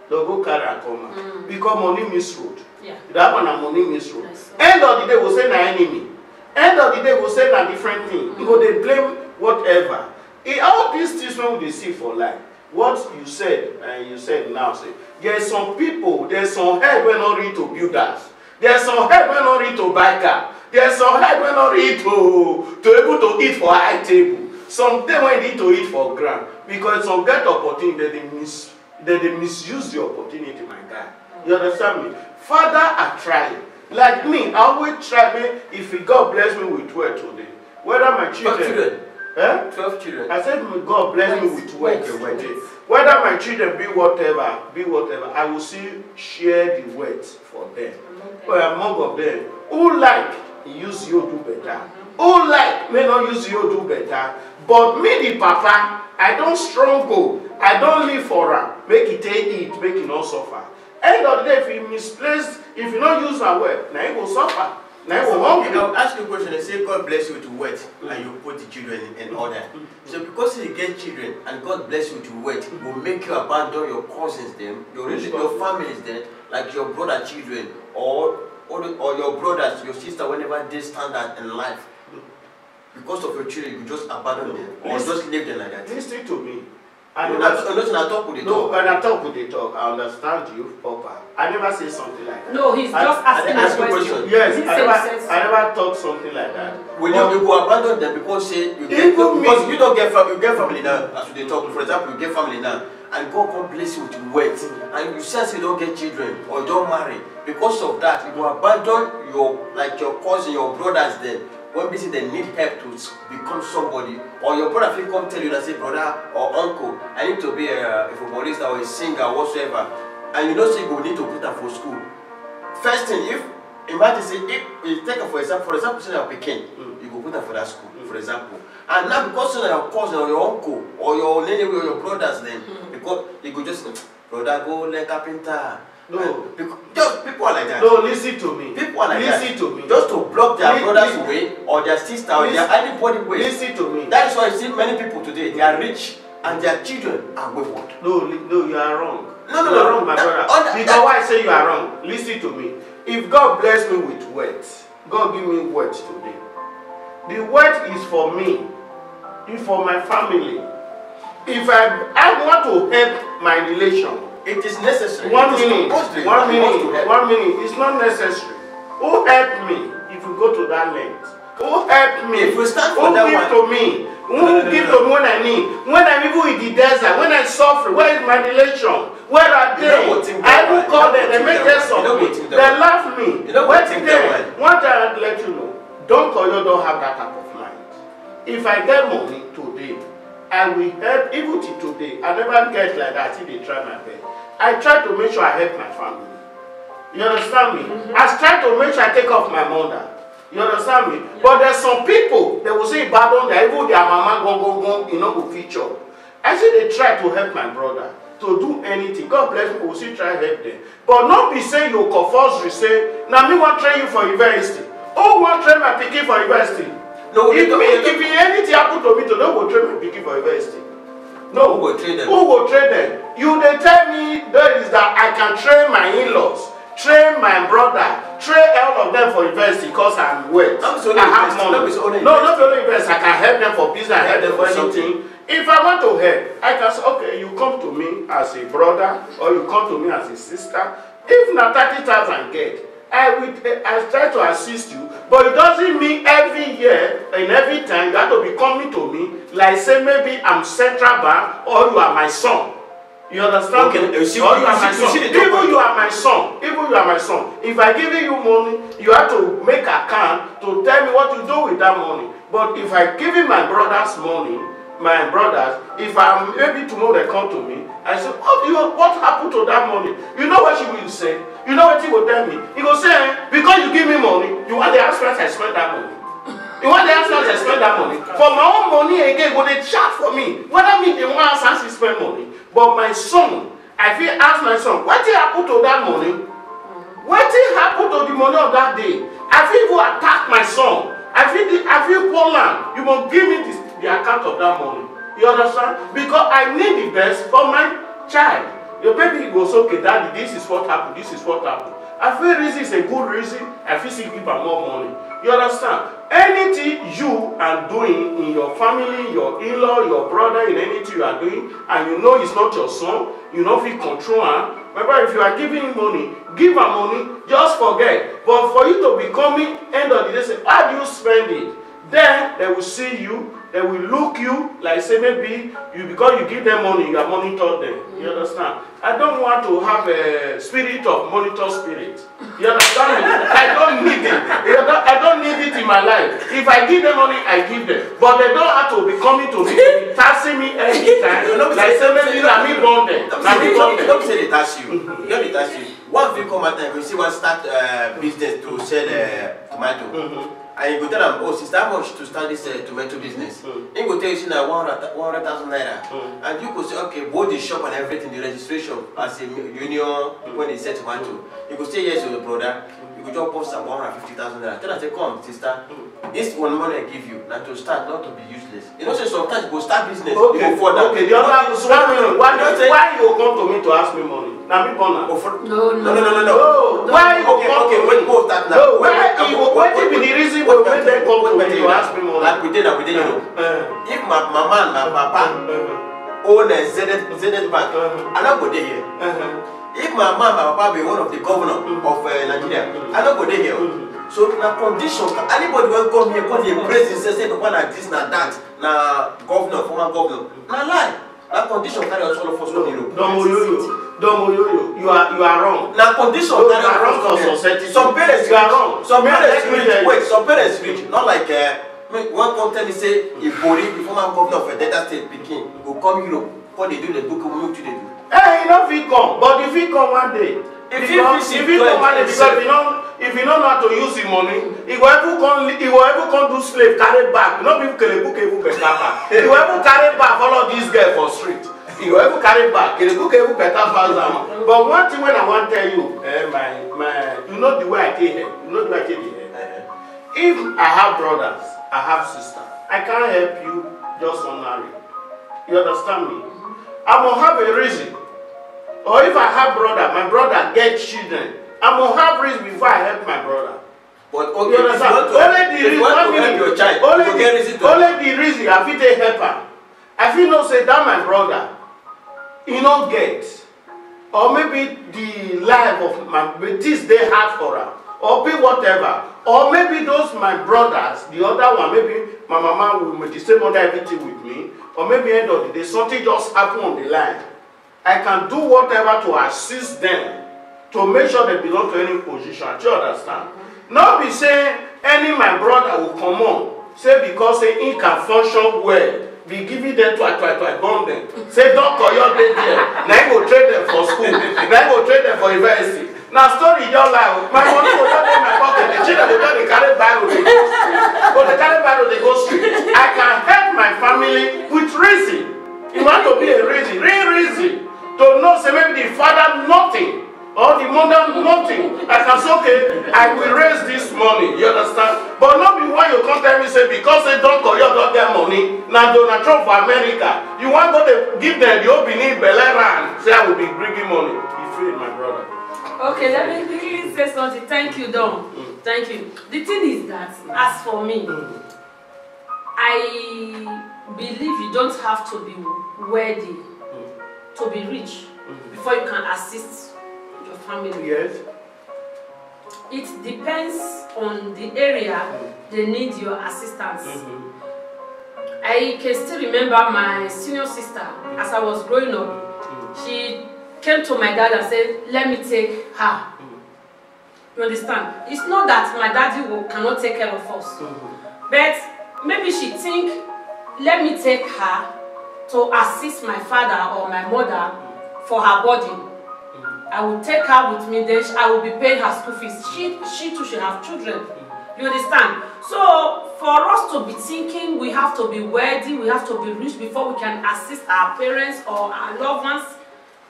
They'll go carry and come out. Because money misroad. Yeah. That one and money misroad. Yes. End of the day we'll say na enemy. End of the day we'll say na different thing. Because they blame whatever. In all these things when we see for life, what you said and you said now say, there's some people, there's some head when not ready to build us. There's some head when not ready to buy car. There's some head when not ready to able to eat for high table. Some day when need to eat for ground. Because some get opportunity, they misuse the opportunity, my guy. You understand me? Father are trying. Like me, I always try me if God bless me with 12 today. Whether my children. 12 children. I said, God bless me with wealth. Whether my children be whatever, I will still share the wealth for them. Among of them, who like use you do better. Who like may not use you do better. But me the papa, I don't struggle. I don't live for her. Make it take it, make it not suffer. End of the day, if you misplaced, if you not use her well, now you will suffer. I'll ask you a question and say God bless you with wealth and you put the children in order. So because you get children and God bless you with wealth, it will make you abandon your cousins them, your families then, like your brother children or your brothers, your sister, whenever they stand out in life. Because of your children, you just abandon them or just leave them like that. Listen to me. When I talk with the talk. When I talk with the talk, I understand you, Papa. I never say something like that. No, he's just asking a question. Yes, I never talk something like that. Will you go abandon them because say you don't get family now as they talk. For example, you get family now and God can bless you with wealth and you say you don't get children or you don't marry. Because of that, you go abandon your cousin, your brothers then. When they need help to become somebody, or your brother will come tell you that say, brother or uncle, I need to be a footballist or a singer or whatsoever, and you know say you need to put her for school. First thing, imagine say if you take her for example, say you're Peking, you go put her for that school, for example. And now because you're your cousin or your uncle or your lady or your brothers then, because you could just brother go learn carpenter. No, just people are like that. No, listen to me. People are like that. Listen to me. Just to block their brother's way or their sister or their anybody way. Listen to me. That is why you see many people today, they are rich and their children are wayward. No, you are wrong. No, you are wrong, my brother. Because why I say you are wrong? Listen to me. If God bless me with wealth, God give me wealth today. The wealth is for me. It's for my family. If I want to help my relation, it is necessary. One minute. It's not necessary. Who helped me if you go to that length? Who helped me? If we stand for that give to me? Who give to me when I need? When I'm even in the desert, when I suffer, where is my relation? Where are they? I will call them, they make less of me. They laugh me. Where did they? One time I'll let you know. Don't have that type of mind. If I get money today, I will help even till today. I never get like that till they try my best. I try to make sure I help my family. You understand me? I try to make sure I take off my mother. You understand me? Yeah. But there's some people, they will say bad on their even their mama go, you know, go feature. I say they try to help my brother. to do anything. God bless me, we'll still try help them. But not be saying you compulsory say, now me want train you for university. Oh, want train my pikin for university. No, if anything happen to me, to don't go train my pikin for university. No, who will train them? Who will train them? You they tell me that is that I can train my in-laws, train my brother, train all of them for university because I'm well. I have money. No, not only invest. I can help them for business, help them for anything. If I want to help, I can say, okay, you come to me as a brother or you come to me as a sister. If not 30,000 get, I try to assist you, but it doesn't mean every year and every time you have to be coming to me like say maybe I'm Central Bank or you are my son. You understand? Okay, or you are my son. Even you are my son. Even you are my son. If I give you money, you have to make account to tell me what you do with that money. But if I give you my brother's money, my brothers, if I'm maybe tomorrow they come to me, I say, what happened to that money? You know what she will say? You know what he will tell me? He will say, because you give me money, you want the aspect I spend that money. You want the aspect I spend that money. For my own money again, will they charge for me? Whether me they want to spend money. But my son, I feel ask my son, what did happen to that money? What did happen to the money of that day? I feel go attack my son. I feel Poland. You must give me the account of that money. You understand? Because I need the best for my child. Your baby goes, okay, daddy, this is what happened, this is what happened. I feel reason is a good reason. I feel still give her more money. You understand? Anything you are doing in your family, your in-law, your brother, in anything you are doing, and you know it's not your son, you know if you control her. Remember, if you are giving him money, give her money, just forget. But for you to be coming, end of the day, say, how do you spend it? Then they will see you, they will look you like say maybe you because you give them money, you are monitor them. You understand? I don't want to have a spirit of monitor spirit. You understand me? I don't need it. I don't need it in my life. If I give them money, I give them. But they don't have to be coming to me, taxing me every time. Like say maybe let me burn them. Don't say they tax you. Don't they tax you. One thing come at time, you see one start business to sell tomato. And you go tell them, oh, sister, how much to start this tomato business? He go tell you, now 100,000 naira. And you could say, okay, both the shop and everything, the registration as a union when they sell tomato. You could say, yes, your brother. You could just post at 150,000 naira. Tell her, say, come, sister, this one money I give you, now to start, not to be useless. You know, say sometimes you go start business, okay. You go further. Okay, the other why you come to me to ask me money? Now me born No. Why you okay, wait, go start now. No, what will be the reason when they come to me to ask me money? Like we did, you know. If my mama and my papa own a Zenith Bank, I don't go there here. If my mama and my papa be one of the governor of Nigeria, I don't go there here. So na condition, anybody will come here, come here, praise himself, say, "Papa, na this, na that, na governor, former governor." Na lie. Na condition carry us all of us from Europe. You are wrong. Na condition carry us wrong from society. Some parents you are wrong. Some parents rich. Wait, some parents rich. Not like one come tell me say if Bori, the former governor of a Delta State, Pekin, go come Europe. What they do, they book what they do. Hey, you know if he come, but if he come one day. If he come one day, because if you don't know how to use the money, he will ever come do slave, carry back. Not people can book even better back. He will ever carry back, follow this girl for street. He will ever carry back. He will book even better back. But one thing when I want to tell you, you know the way I came here. You know the way I came here. If I have brothers, I have sisters, I can't help you just ordinary. You understand me? I must have a reason. Or if I have brother, my brother get children, I must have reason before I help my brother. But okay, if you want to help your child, only the reason I feel to help her. I feel no say that my brother, he not get, or maybe the life of my this they have for her, or be whatever, or maybe those my brothers, the other one, maybe my mama will make the same other everything with me, or maybe end of the day something just happen on the line. I can do whatever to assist them to make sure they belong to any position. Do you understand? Not be saying any my brother will come on, say because say he can function well, be giving them to bond them. Say don't call your day there. Now you go trade them for school. Now you go trade them for university. Now story your life. My money will not in my pocket. The children will not carry Bible, they go street. But they carry Bible, they go street. I can help my family with reason. You want to be a reason, real reason. To something. I can say, okay, I will raise this money. You understand? But not be when you come tell me say because they don't call you don't get money. Now Donald Trump for America, you want to go to give them the opening Beleran. Say I will be bringing money. Be free, my brother. Okay, let me quickly say something. Thank you, Don. Thank you. The thing is that, as for me, I believe you don't have to be worthy to be rich before you can assist your family. Yes. It depends on the area they need your assistance. I can still remember my senior sister, as I was growing up, she came to my dad and said, let me take her. You understand? It's not that my daddy cannot take care of us. But maybe she think, let me take her to assist my father or my mother for her body. I will take her with me, then I will be paying her school fees. She too should have children. You understand? So for us to be thinking we have to be worthy, we have to be rich before we can assist our parents or our loved ones,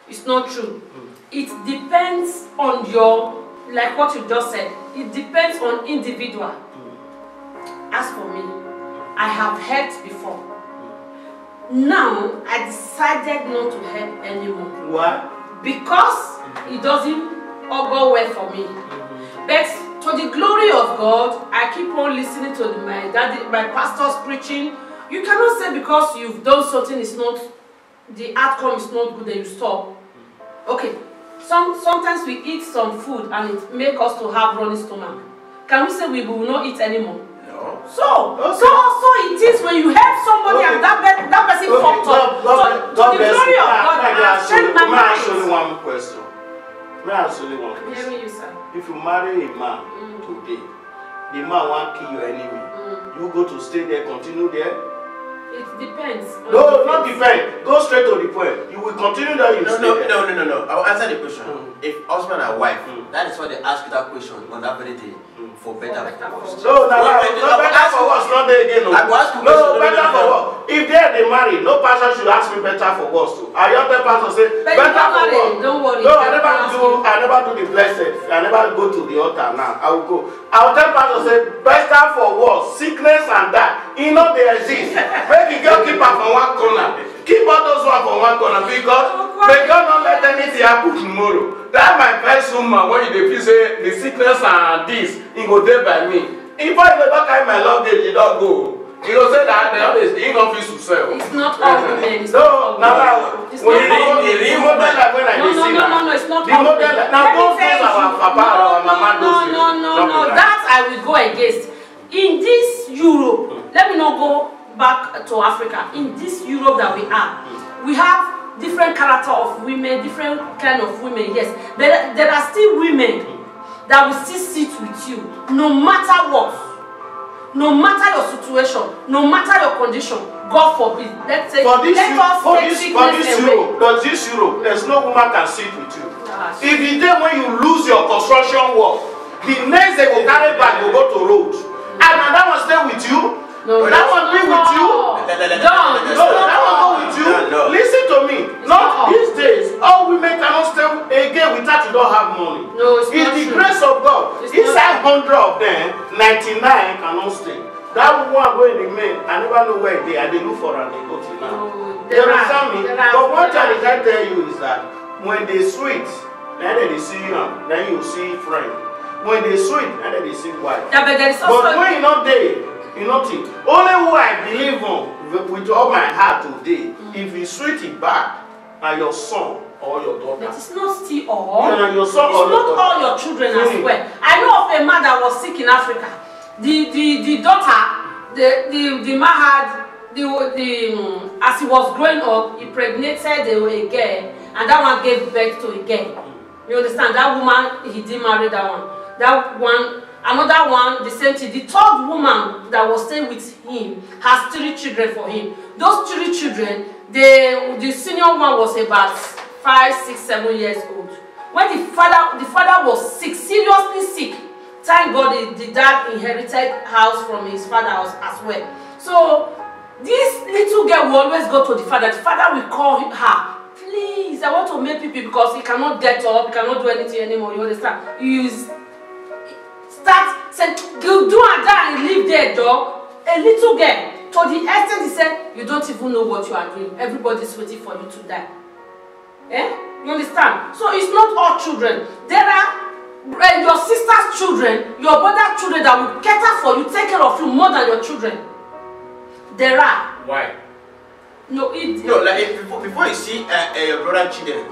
it's not true. It depends on your, like what you just said, it depends on individual. As for me, I have helped before. Now, I decided not to help anymore. Why? Because it doesn't all go well for me. But to the glory of God, I keep on listening to my pastor's preaching. You cannot say because you've done something, it's not, the outcome is not good, then you stop. Okay, sometimes we eat some food and it makes us to have running stomach. Can we say we will not eat anymore? No. So it is when you help somebody and that person fucked up. So to the glory of God, I have sent my mind. May I ask you one question? May I ask you one question? Hear me, sir. If you marry a man today, the man won't kill your enemy. You go to stay there, continue there? It depends. No, not depend. Go straight to the point. You will continue that you stay there. No. I will answer the question. If husband and wife, that is why they ask you that question on that very day. For better for worse. No, better for worse, not there again. No, better for worse. If they marry, no pastor should ask me better for worse too. I hear the pastor say better for worse. Don't worry. No, I never do the blessed. I never go to the altar now. I will go. I will tell pastor say better for worse, sickness and that. It not they exist. Make the girl keep her from one corner. Keep all those one from one corner because may God not let anything happen tomorrow. That my first woman when you feel say the sickness and this, he go there by me. If I don't carry my luggage, you don't go. He go say that they always the office to sell. It's not all women. No, now it's when not the model like when I see no, it's not the model now don't force our papa or our mama those No, that I will go against. In this Europe, let me not go back to Africa. In this Europe that we have different character of women, different kind of women, yes. But there are still women that will still sit with you, no matter what, no matter your situation, no matter your condition. God forbid. Let's say for this Europe, there's no woman can sit with you. If the day when you lose your construction work, the next day will carry back, will go to road, and that one stay with you. No, that one be with you. That one go with you. Listen to me. Not these days. All women cannot stay again without you don't have money. No, it's not the true. grace of God. Inside 100 of them, 99 cannot stay. That one going remain. I never know where they are. They look for and they go to now. You understand me? But one thing I can tell you is that when they sweet, then they see you, then you see friend. When they sweet, then they see wife. Yeah, but when you're not there, you know it. Only who I believe on with all my heart today, if you sweet it back, are your son or your daughter. But it's not still all. Your son it's or not your all your children as well. I know of a man that was sick in Africa. The daughter, the man had as he was growing up, he impregnated a girl, and that one gave birth to a girl. You understand? That woman, he didn't marry that one. That one. Another one, the same thing. The third woman that was staying with him has 3 children for him. Those 3 children, the senior one was about 5, 6, 7 years old. When the father was sick, seriously sick. Thank God the dad inherited house from his father as well. So this little girl will always go to the father. The father will call her, please is I want to make people because he cannot get up, he cannot do anything anymore. You understand? You start saying, you do and that and leave there, dog. A little girl, to the extent he said, you don't even know what you are doing. Everybody's waiting for you to die. Eh? You understand? So it's not all children. There are your sister's children, your brother's children that will cater for you, take care of you more than your children. There are. Why? No, like before you see your brother children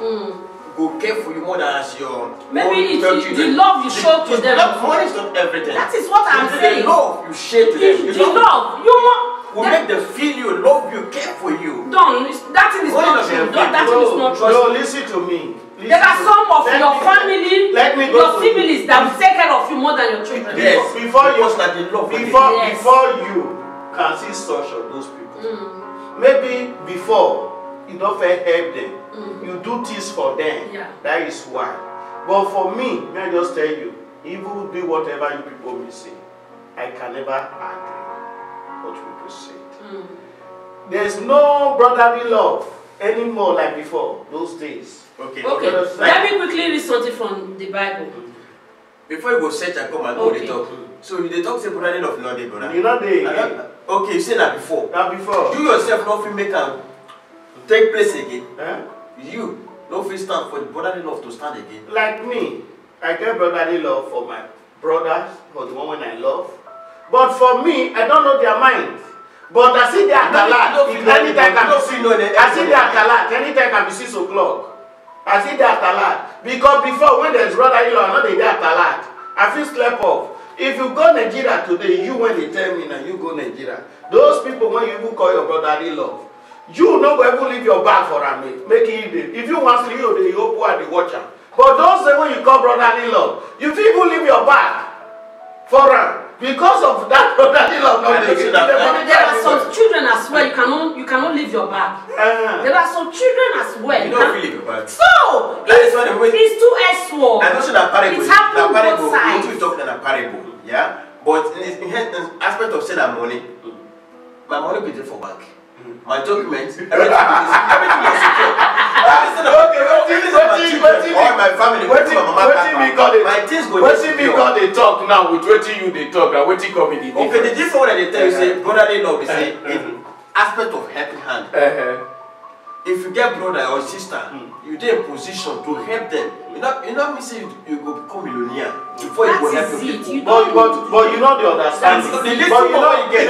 go care for you more than as your maybe it's the love you show to them. Money is not everything. That is what I'm saying. The love you share to them. The love you want. Will make them feel you, love you, care for you. That thing is not true. That thing is not true. No, listen to me. There are some of your family, your siblings that will take care of you more than your children. Yes, before you can see such of those people. Maybe before you don't help them, you do things for them. Yeah. That is why. But for me, may I just tell you, even be whatever you people may say, I can never agree what people say. There's no brotherly love anymore like before those days. Okay. Let me quickly read something from the Bible. Before you go search and come and know the talk. So they talk say brotherly love, not the brother. You know they. Okay, you say that before. That before. You yourself not feel make am take place again. Eh? You no feel stand for the brotherly love to stand again. Like me, I get brotherly love for my brothers, for the one I love. But for me, I don't know their minds. But I see their talat. Anytime can be 6 I see their talat. Anytime can be 6 o'clock. I see their talat. Because before, when there's brotherly love, I know they their talat. I feel slept off. If you go Nigeria today, you when they tell me now, you go Nigeria. Those people when you even call your brotherly love, you no go ever leave your bag for them. Make it easy. If you want to sleep, you hope who are the watcher. But those when you call brotherly love, you even leave your bag for them. Because of that brotherly love, there are some children as well. You cannot leave your bag. There are some children as well. You don't leave your bag. So it's too S-word. I know that parable. It's happening both sides. You talking about parable, yeah. But in aspect of saying that money, my money be there for bank. My documents, everything is secure. My family, my things go they talk now with waiting you they talk and waiting come in the difference. Okay, the difference when they tell you say brotherly love, they say in aspect of helping hand. If you get brother or sister, you dey in position to help them. You know me say you go become millionaire before you go help people. But you know the understanding. But you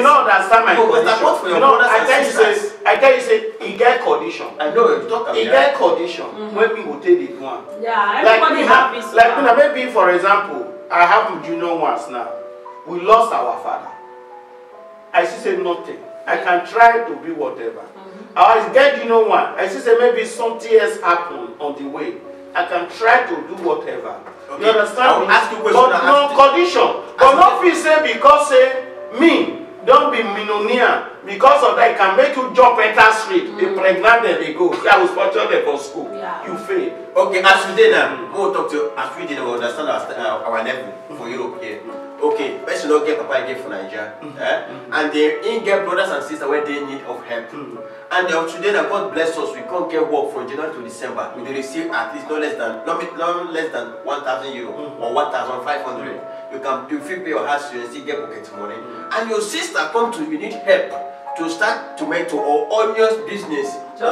know understand my condition. You know, I tell you say he get condition. I know you talk about he get condition when people take the one. Yeah, everybody have his. Like maybe for example, I have junior ones now. We lost our father. I still say nothing. I can try to be whatever. I get one. I still say maybe something else happened on the way. I can try to do whatever. Okay. You understand me? Ask you but no condition. But not feel say because say me don't be millionaire because of that can make you jump enter street. They pregnant them they go. I was fortunate them for school. Yeah. You fail. Okay, as we did now, we'll talk to you. As we did, we understand our level for Europe here. Okay, person don't get papa again for Nigeria, and they ain't get brothers and sisters where they need of help. And today that God bless us, we can't get work from January to December. We receive at least no less than 1,000 euro or 1,500. You feel pay your house, you still get pocket money. And your sister come to you need help to start tomato or onions business, to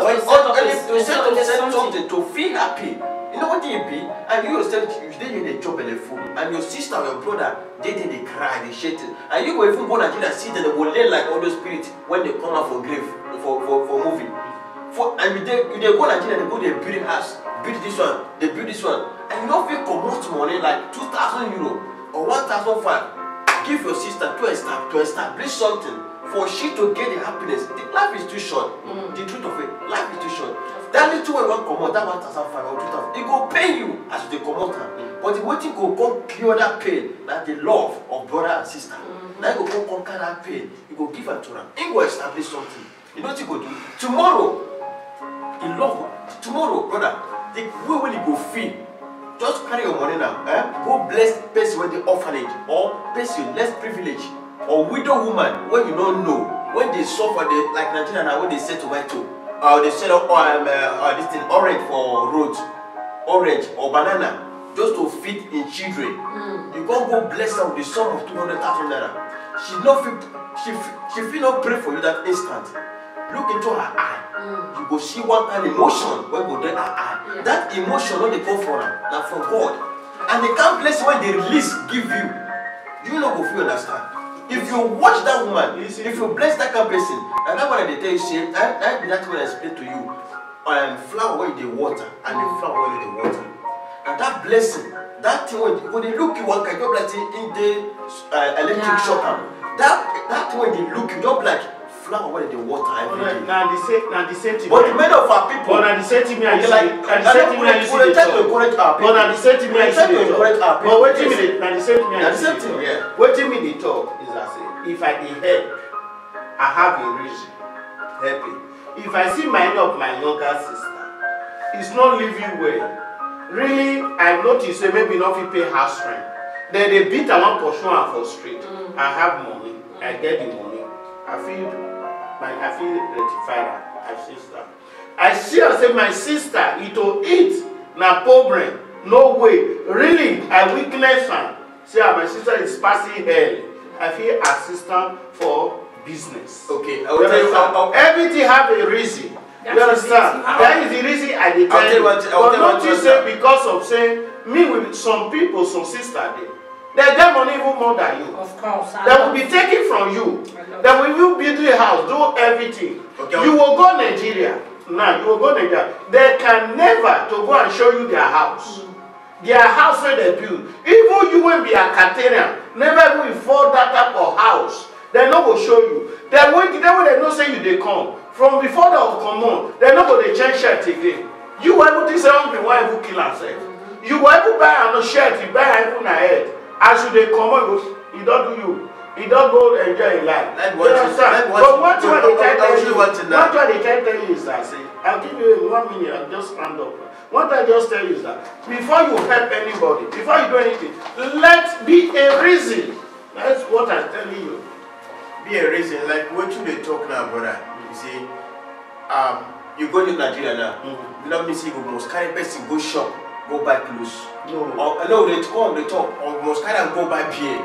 set up something to feel happy. You know what they be? And you yourself, you did the job and the food. And your sister or your brother, they cry, they shit. And you will even go to Nigeria and see that they will lay like all those spirits when they come out for grave, for moving. And they go to Nigeria, they go to build house, build this one, they build this one. And you don't feel commot money like 2,000 euro or 1,500. Give your sister to establish something for she to get the happiness. The life is too short. The truth of it, life is too short. That little way one come out, that 1,500 or 2,000, it go pay you as they come out. But the waiting go come cure that pain, like the love of brother and sister. Now you go come conquer that pain. You go give her to them. You go establish something. You know what you go do? Tomorrow, in love, tomorrow, brother, the way when you go feel, just carry your money now. Go bless person with the orphanage or person less privileged or widow woman when you don't know. When they suffer, like Nigeria now, when they say tomato. they sell this thing orange for road, orange or banana, just to feed in children. You can't go bless her with the sum of 200,000 naira. She feel not pray for you that instant. Look into her eye. You go see one kind of emotion when go there her eye. Yeah. That emotion when they come from her, now from God. And they can't bless when they release, give you. You know if you understand. If you watch that woman, if you bless that kind of person, and that one they tell you, say, that will explain to you. Flower where they water and the flower where they water. And that blessing, that thing when they look you one kind, you're like in the electric shock. That when they look you, you're like flower where they water every day. Now the same thing. But many of our people, but now the same thing I see. like, But now the same thing I see. But now the same thing I see. But wait a minute. Now the same thing I see. Wait a minute. Talk is I say. If I dey help, I have a reason. Helping. If I see my of my younger sister, it's not living well. Really, I notice say maybe not fit pay house rent. Then they beat her one pursue her for street. I have money. I get the money. I feel rectified. I see her say my sister it to eat na problem. No way. Really, I witness her. See how my sister is passing hell. I feel assistant for business. Okay, I will tell you everything have a reason. You understand? That is the reason I did tell you. But not you say because of saying me with some people, some sister they get money even more than you. Of course. They will be taken from you. They will build a house, do everything. Okay. You will go Nigeria. Now you will go Nigeria. They can never to go and show you their house. Their house where they build. Even you will be a Catherian. Never will afford that type of house. They no go show you. They no say you they come. From before they will come on, they no go they change shirt again. You were able to say hungry, why you kill yourself? You were able to buy a shirt, you buy a head. As you they come on, he don't do you. He don't go enjoy your life. But what you want they tell you is that say, I'll give you 1 minute, I'll just stand up. What I just tell you is that before you help anybody, before you do anything, let be a reason. That's what I'm telling you. Be a reason, like what you they talk now, brother. You see, you go to Nigeria now. Let me see, you must carry person go shop, go buy clothes. No, they talk, or must carry and go buy beer.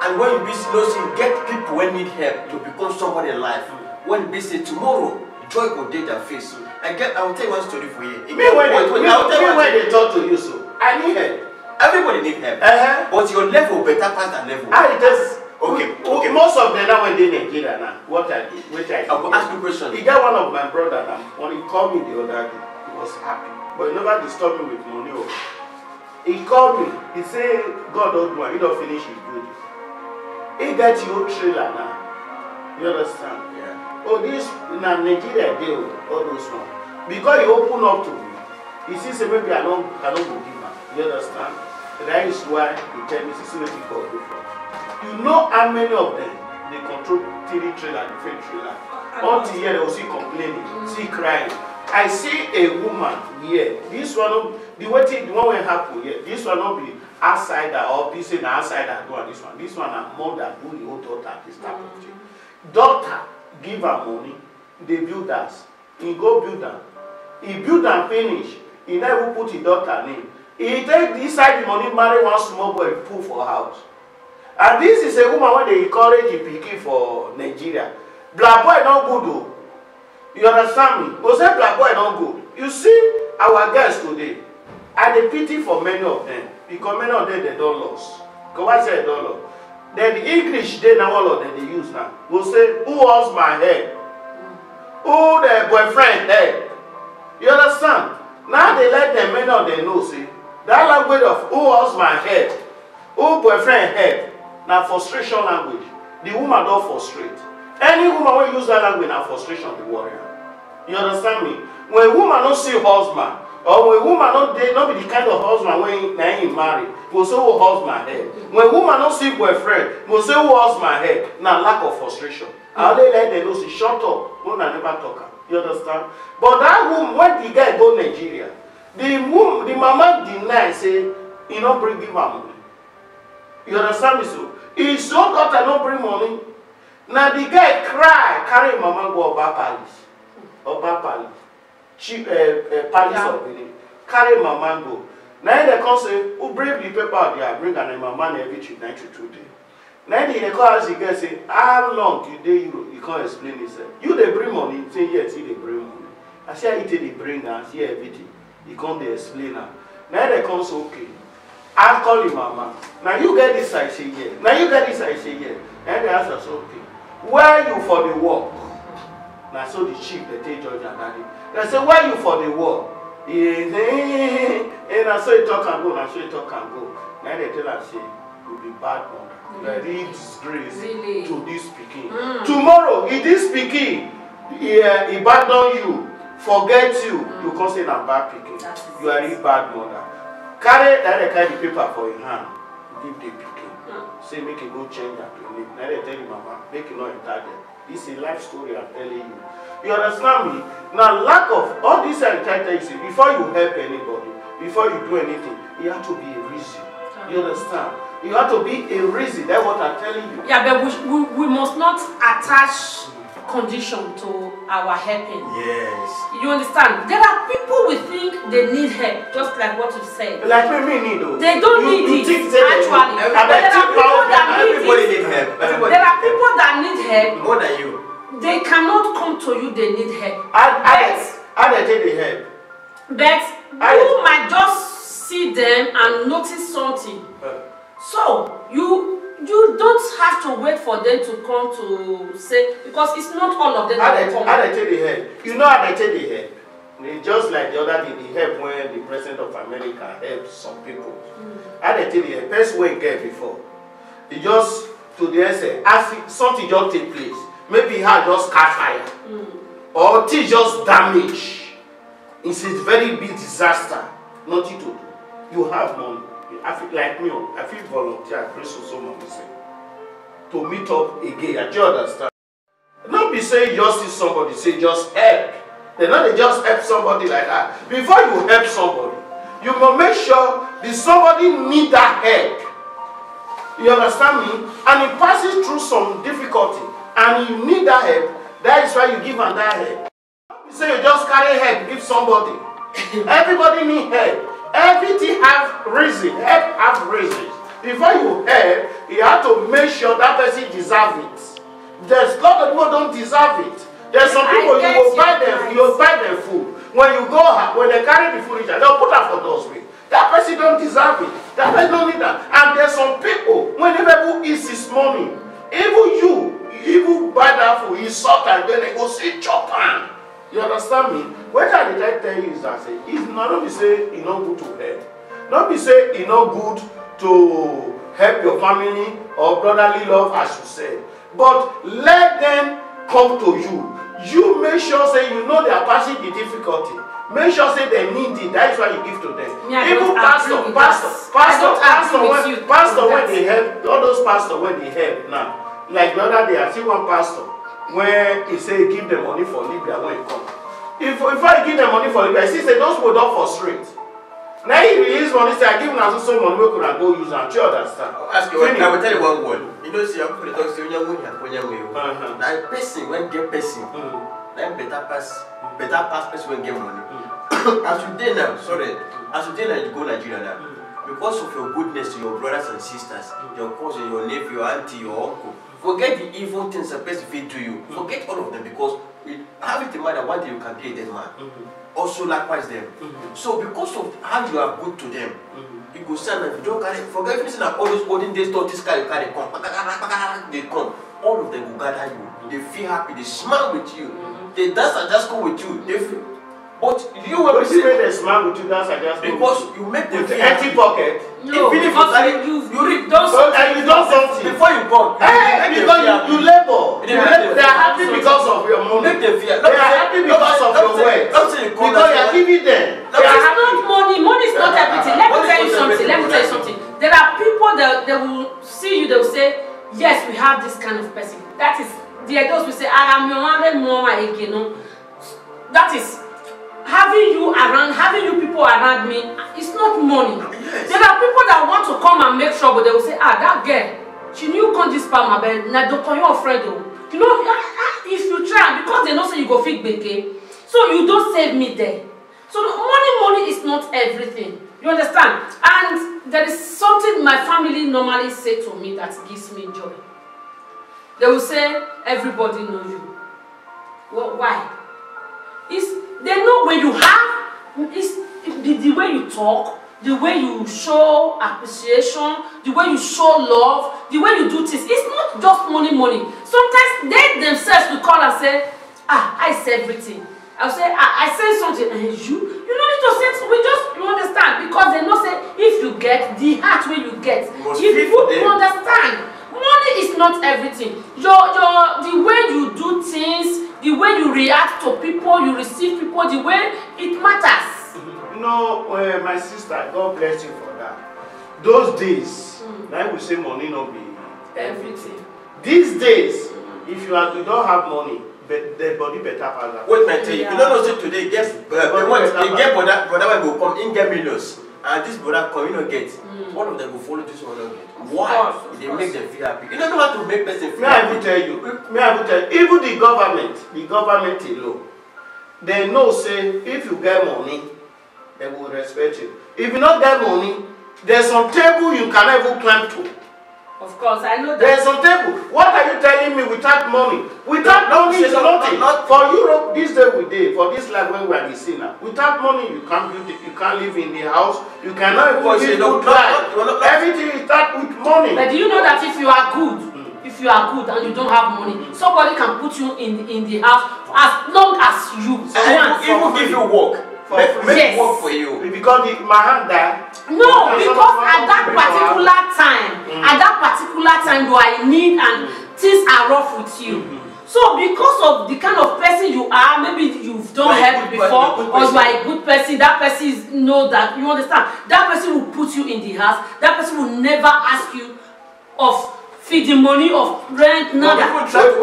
And when you be losing, get people when need help to become somebody in life. When they say tomorrow, joy will date their face. I will tell you one story for you. When they talk to you, so I need help. Everybody need help. But your level better pass that level. Okay. Most of them now when they in Nigeria now, what I did, I will ask you a question. He got one of my brother now. When he called me the other day, he was happy. But he never disturbed me with money. He called me. He said, God don't do it. He don't finish his good. He got your trailer now. You understand? Yeah. Oh, this in Nigeria deal, all those ones. Because he opened up to me, he says maybe I don't go give him. You understand? That is why he tell me, see where people go from. You know how many of them they control 3 trailer, different trailer. Until here they will see complaining, see crying. I see a woman here. This one, the one will happen here. This one will be outsider or be saying outsider do this one. This one a mother do the whole daughter this type of thing. Daughter give her money, they build us. He go build them. He build and finish. He never put his daughter name. He take this side the money, marry one small boy, put for house. And this is a woman when they encourage the pikin for Nigeria. Black boy not good though. You understand me? Go say black boy not good. You see our guys today, and the pity for many of them, because many of them they don't lose. Because why say they don't lose? Then the English they now all of them they use now. Go say, who was my head? Who the boyfriend head? You understand? Now they let them many of them know, see, that language of who was my head, who boyfriend head, now frustration language. The woman don't frustrate. Any woman will use that language now frustration the warrior. You understand me? When a woman don't see husband, or when a woman not be the kind of husband when he marry, will say who husband head. When a woman don't see boyfriend, will say who husband head. Now lack of frustration. I only let them know say shut up. Woman never talk. You understand? But that woman, when the guy go Nigeria, the mama deny say he not bring him money. You understand me so? His own daughter not bring money. Now the guy cry, carry mama go over palace. Oba Pali, chief Palace of Benin, carry mama go. Now they come say, who bring the paper there, bring an mama every 2 days. Now they call us again say, how long today you can't explain this. You they bring money, say yes, they bring money. I say they bring and see everything. You can't explain now. Now they come say, okay, I'll call you mama. Now you get this, I say yes. Now you get this, I say yes. And they ask us, okay, where you for the work? Now so the chief, they take judge and daddy. They say, where you for the work? And I saw it talk and go, and I saw it talk and go. Now they tell us, say, you'll be bad one. Very disgrace to this speaking. Tomorrow, if this speaking, he abandon you, forget you, you can't say that bad speaking. You are a bad mother. Carry the paper for your hand, give the picking. Say, make it go change that to live. Now they tell you, mama, make it not enter there. This is a life story I'm telling you. You understand me? Now, lack of all this I'm trying to say, before you help anybody, before you do anything, you have to be a reason. You understand? You have to be a reason. That's what I'm telling you. Yeah, but we must not attach condition to our helping. Yes. You understand? There are people we think they need help, just like what you said. Like me need though. They don't need it, actually. But there are people that need help. There are people that need help. More than you. They cannot come to you, they need help. I take the help. But you might just see them and notice something. So you don't have to wait for them to come to say, because it's not all of them that come. How they take the help? You know how they take the help? They just like the other day, they help when the President of America helped some people. How they take the help? First way get before. They just to the essay, as something just take place. Maybe he had just catch fire. Or thing just damage. It's a very big disaster. Nothing to do. You have money. I feel like me, I feel volunteer at Grace Osoma to meet up again. Do you understand? Not be saying just see somebody, say just help. They not they just help somebody like that. Before you help somebody, you must make sure that somebody need that help. You understand me? And it passes through some difficulty. And you need that help, that is why you give them that help. You say you just carry help, give somebody. Everybody need help. Everything have reason. Help have reasons. Before you help, you have to make sure that person deserves it. There's a lot of people don't deserve it. There's some people you will buy them food. When you go, when they carry the food, they'll put that for those people. That person don't deserve it. That person don't need that. And there's some people, whenever who eats his money, even buy that food, you sort and then they go say chop am. You understand me? What I tell you is that it's not be say it's not good to help. Not be say it's not good to help your family or brotherly love as you said. But let them come to you. You make sure say you know they are passing the difficulty. Make sure say they need it. That is why you give to them. Yeah, even pastor when they help, all those pastors when they help now. Like the other day, I see one pastor when he say give them money for Libya when he come. If I give them money for Libya, he say those people don't frustrate. Now he release money, say I give them so money we could go use and you understand. Ask you, I will tell you one word. You know, see, I'm going to talk to you when you're now person when get person, then better pass person when get money. As you did now, as you did now, you go Nigeria now. Because of your goodness to your brothers and sisters, your cousin, your nephew, your auntie, your uncle. Forget the evil things a person will do you. Forget all of them because have it in mind that one day you can be a dead man. Also likewise them. So because of how you are good to them, you go stand and if you don't carry, forget if all those olden days thought this guy carry come, they come. All of them will gather you. They feel happy, they smile with you. They dance and just go with you. They feel, but you will see when they smile with you, dance and just because you make them with empty pocket. No, because you read those and you done something before you come. Because you labor. They are happy because of your money. Make them fear. They are happy because of your work. Because you are giving them. It's not money. Money is not everything. Let me tell you something. There are people that they will see you. They will say, yes, we have this kind of person. That is, there are those who say, I am your mama again. That is. Having you around, having you people around me, it's not money. Yes. There are people that want to come and make trouble. They will say, that girl, she knew come this palm my bed. Now don't call you afraid though. You know, if you try, because they know say you go fit beke, So you don't save me there. So money is not everything. You understand? And there is something my family normally say to me that gives me joy. They will say, everybody knows you. Well, why? They know when you have, the way you talk, the way you show appreciation, the way you show love, the way you do things. It's not just money. Sometimes they themselves will call and say, I say everything. I'll say, I say something, and you don't need to say, you understand, because they know say, if you get, the heart where you get, if you understand, money is not everything. The way you do things, the way you react to people, you receive people, the way it matters. You know, my sister, God bless you for that. Those days, now we say money not be everything. These days, if you don't have money, but the body better pass that. Wait, man, tell you, you don't know say today get brother will come in get millions, and this brother come, you know get. One of them will follow this one get. Why? They make them feel happy. You don't know how to make person feel happy. I will tell you, even the government alone, they know say if you get money, they will respect you. If you not get money, there's some table you can never climb to. Of course, I know that. There's some table. What are you telling me without money? Without money is nothing. For Europe, this day we did, for this life when we are in Sina, without money you can't build it, you can't live in the house, you cannot even live good life. Everything is start with money. But do you know that if you are good, and you don't have money, somebody can put you in the house as long as you want. Even if you work. Make work for you. Because my hand died. No, because at that particular time you are in need and things are rough with you. So because of the kind of person you are, maybe you've done help before, or you are a good person, that person know that, you understand, that person will put you in the house, that person will never ask you of feeding money, of rent, nada. But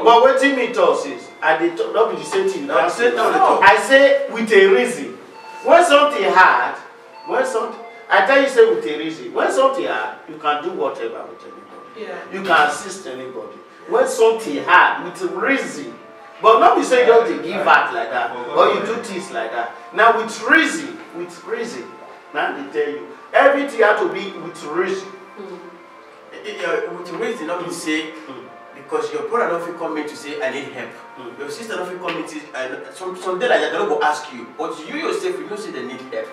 what you mean to us is, I did not be the same thing. I say with a reason. When something hard, I tell you say with a reason. When something hard, you can do whatever with anybody. Yeah. You can assist anybody. When something hard, with a reason. But not be saying just to give out like that, or you do things like that. Now with reason, now they tell you, everything has to be with reason. With reason, not be say. Because your brother don't feel coming to say I need help. Your sister don't feel coming to someday like that they don't go ask you. But you yourself, you know say they need help.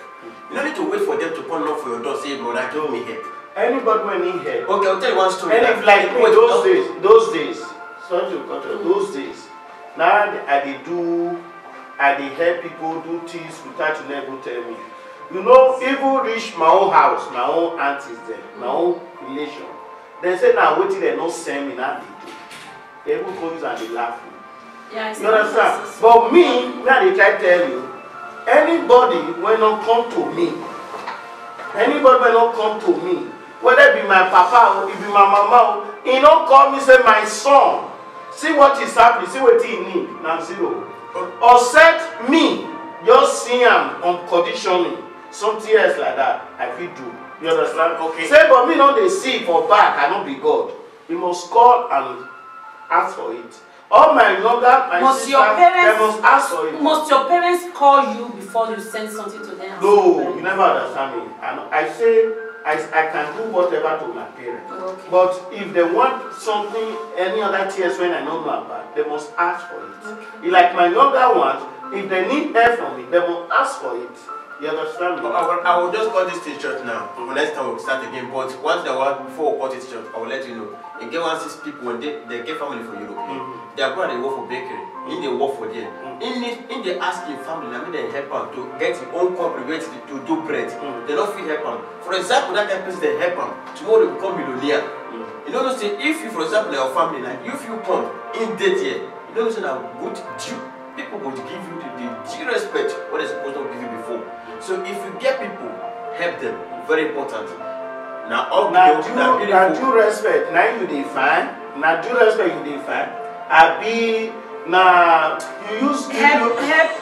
You don't need to wait for them to come knock for your door say brother give me help. Anybody will need help. Okay, I'll tell you one story. And if like me, those days, sorry to cut you, those days, now I dey help people do things without you never tell me. You know, even reach my own house, my own aunties there, my own relation. They say now waiting they not send me now they do. They even go use and they laugh. Yeah, you understand? But me, now they try to tell you, anybody will not come to me. Anybody will not come to me. Whether it be my papa or it be my mama, he don't call me say my son. See what is happening, see what he need. Now zero. Or set me, just see him on conditioning. Something else like that, I feel do. You understand? Okay. Say, but me not they see for back, I don't be God. You must call and ask for it. All my sister, they must ask for it. Must your parents call you before you send something to them? No, you never understand me. I say, I can do whatever to my parents. Okay. But if they want something, any other tears when I don't know about, they must ask for it. Okay. Like my younger ones, if they need help from me, they must ask for it. You understand me? I will just cut this thing short now. Next time we'll start again. But once in a while, before we cut it short, I will let you know. You get 1-6 people when they get family for Europe. They are going to work for bakery. In they work for them. In they ask your family, I mean they help them to get your own company to do bread. They don't feel help them. For example, that kind of person they help them. Tomorrow they become millionaire. You know what I'm saying? If you, for example, your family, like if you come in debt here, you know what I'm saying? Now good due. People will give you the due respect what they're supposed to give you before. So if you get people, help them. Very important. Now due respect, now you define. Now due respect you define. I be now you use help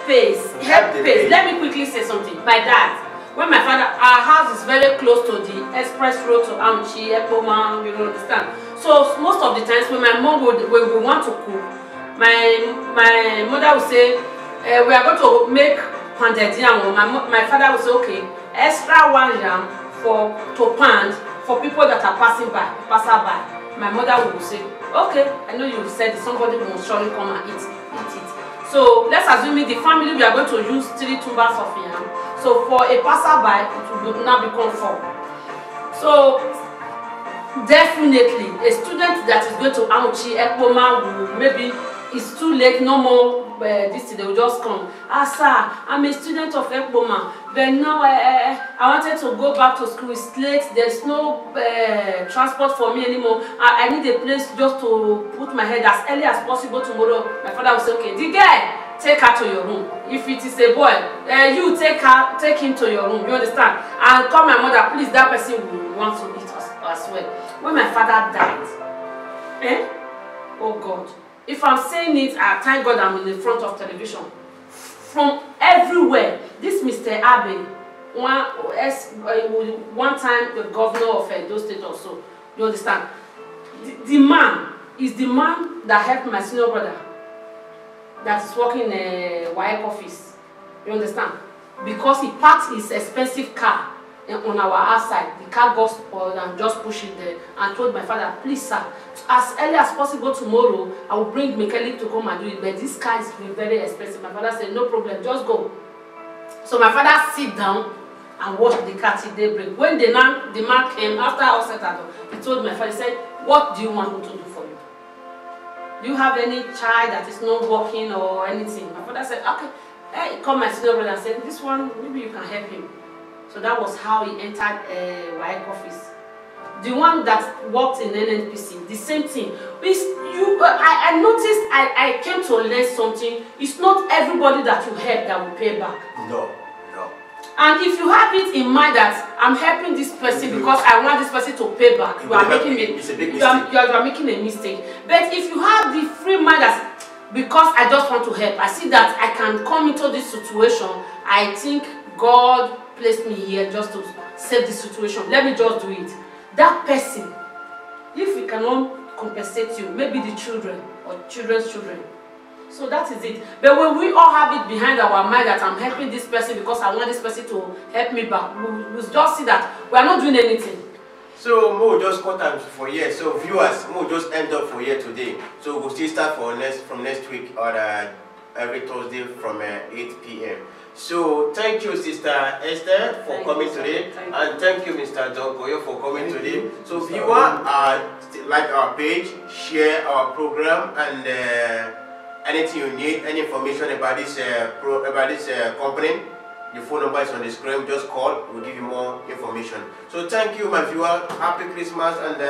pace. Let me quickly say something. My dad, when my father, our house is very close to the express road to Amchi, Ekpoma, you understand. So most of the times when my mom would want to cook, my mother would say, we are going to make pounded yam. My father would say, okay, extra 1 yam to pound for people that are passing by. My mother would say, okay, I know you said somebody will surely come and eat it. So let's assume the family we are going to use 3 tumbers of yam. So for a passerby, it will now become 4. So definitely a student that is going to Auchi Ekpoma will maybe it's too late, no more this they will just come. Sir, I'm a student of Ekpoma, but now I wanted to go back to school. It's late, there's no transport for me anymore. I need a place just to put my head as early as possible tomorrow. My father will say, okay, the girl, take her to your room. If it is a boy, you take him to your room, you understand? And call my mother, please, that person will want to eat us as well. When my father died, oh God, if I'm saying it, I thank God I'm in the front of television. From everywhere, this Mr. Abe, one time the governor of Edo State also, you understand? The man is the man that helped my senior brother that is working in a WAEC office, you understand? Because he parked his expensive car on our outside. The car got spoiled and just pushed it there and told my father, please sir, as early as possible tomorrow I will bring mechanic to come and do it, but this car is very expensive. My father said, no problem, just go. So my father sit down and watch the car till daybreak. When the man came after all settled, he told my father, he said, what do you want me to do for you? Do you have any child that is not working or anything? My father said, okay. He called my senior brother and said, this one, maybe you can help him. So that was how he entered WAEC office. The one that worked in NNPC, the same thing. I noticed, I came to learn something. It's not everybody that you help that will pay back. No. And if you have it in mind that I'm helping this person because I want this person to pay back, you are making a mistake. But if you have the free mind that because I just want to help, I see that I can come into this situation, I think God placed me here just to save this situation. Let me just do it. That person, if we cannot compensate you, maybe the children or children's children. So that is it. But when we all have it behind our mind that I'm helping this person because I want this person to help me back, we'll just see that we are not doing anything. So we'll just cut time for here. So viewers, we'll just end up for here today. So we'll still start from next week or every Thursday from 8 p.m. So thank you, Sister Esther, for coming today, and thank you, Mr. John Koyo, for coming today. So viewer, like our page, share our program, and anything you need, any information about this company, the phone number is on the screen. Just call, we'll give you more information. So thank you, my viewer. Happy Christmas and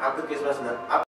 happy Christmas now.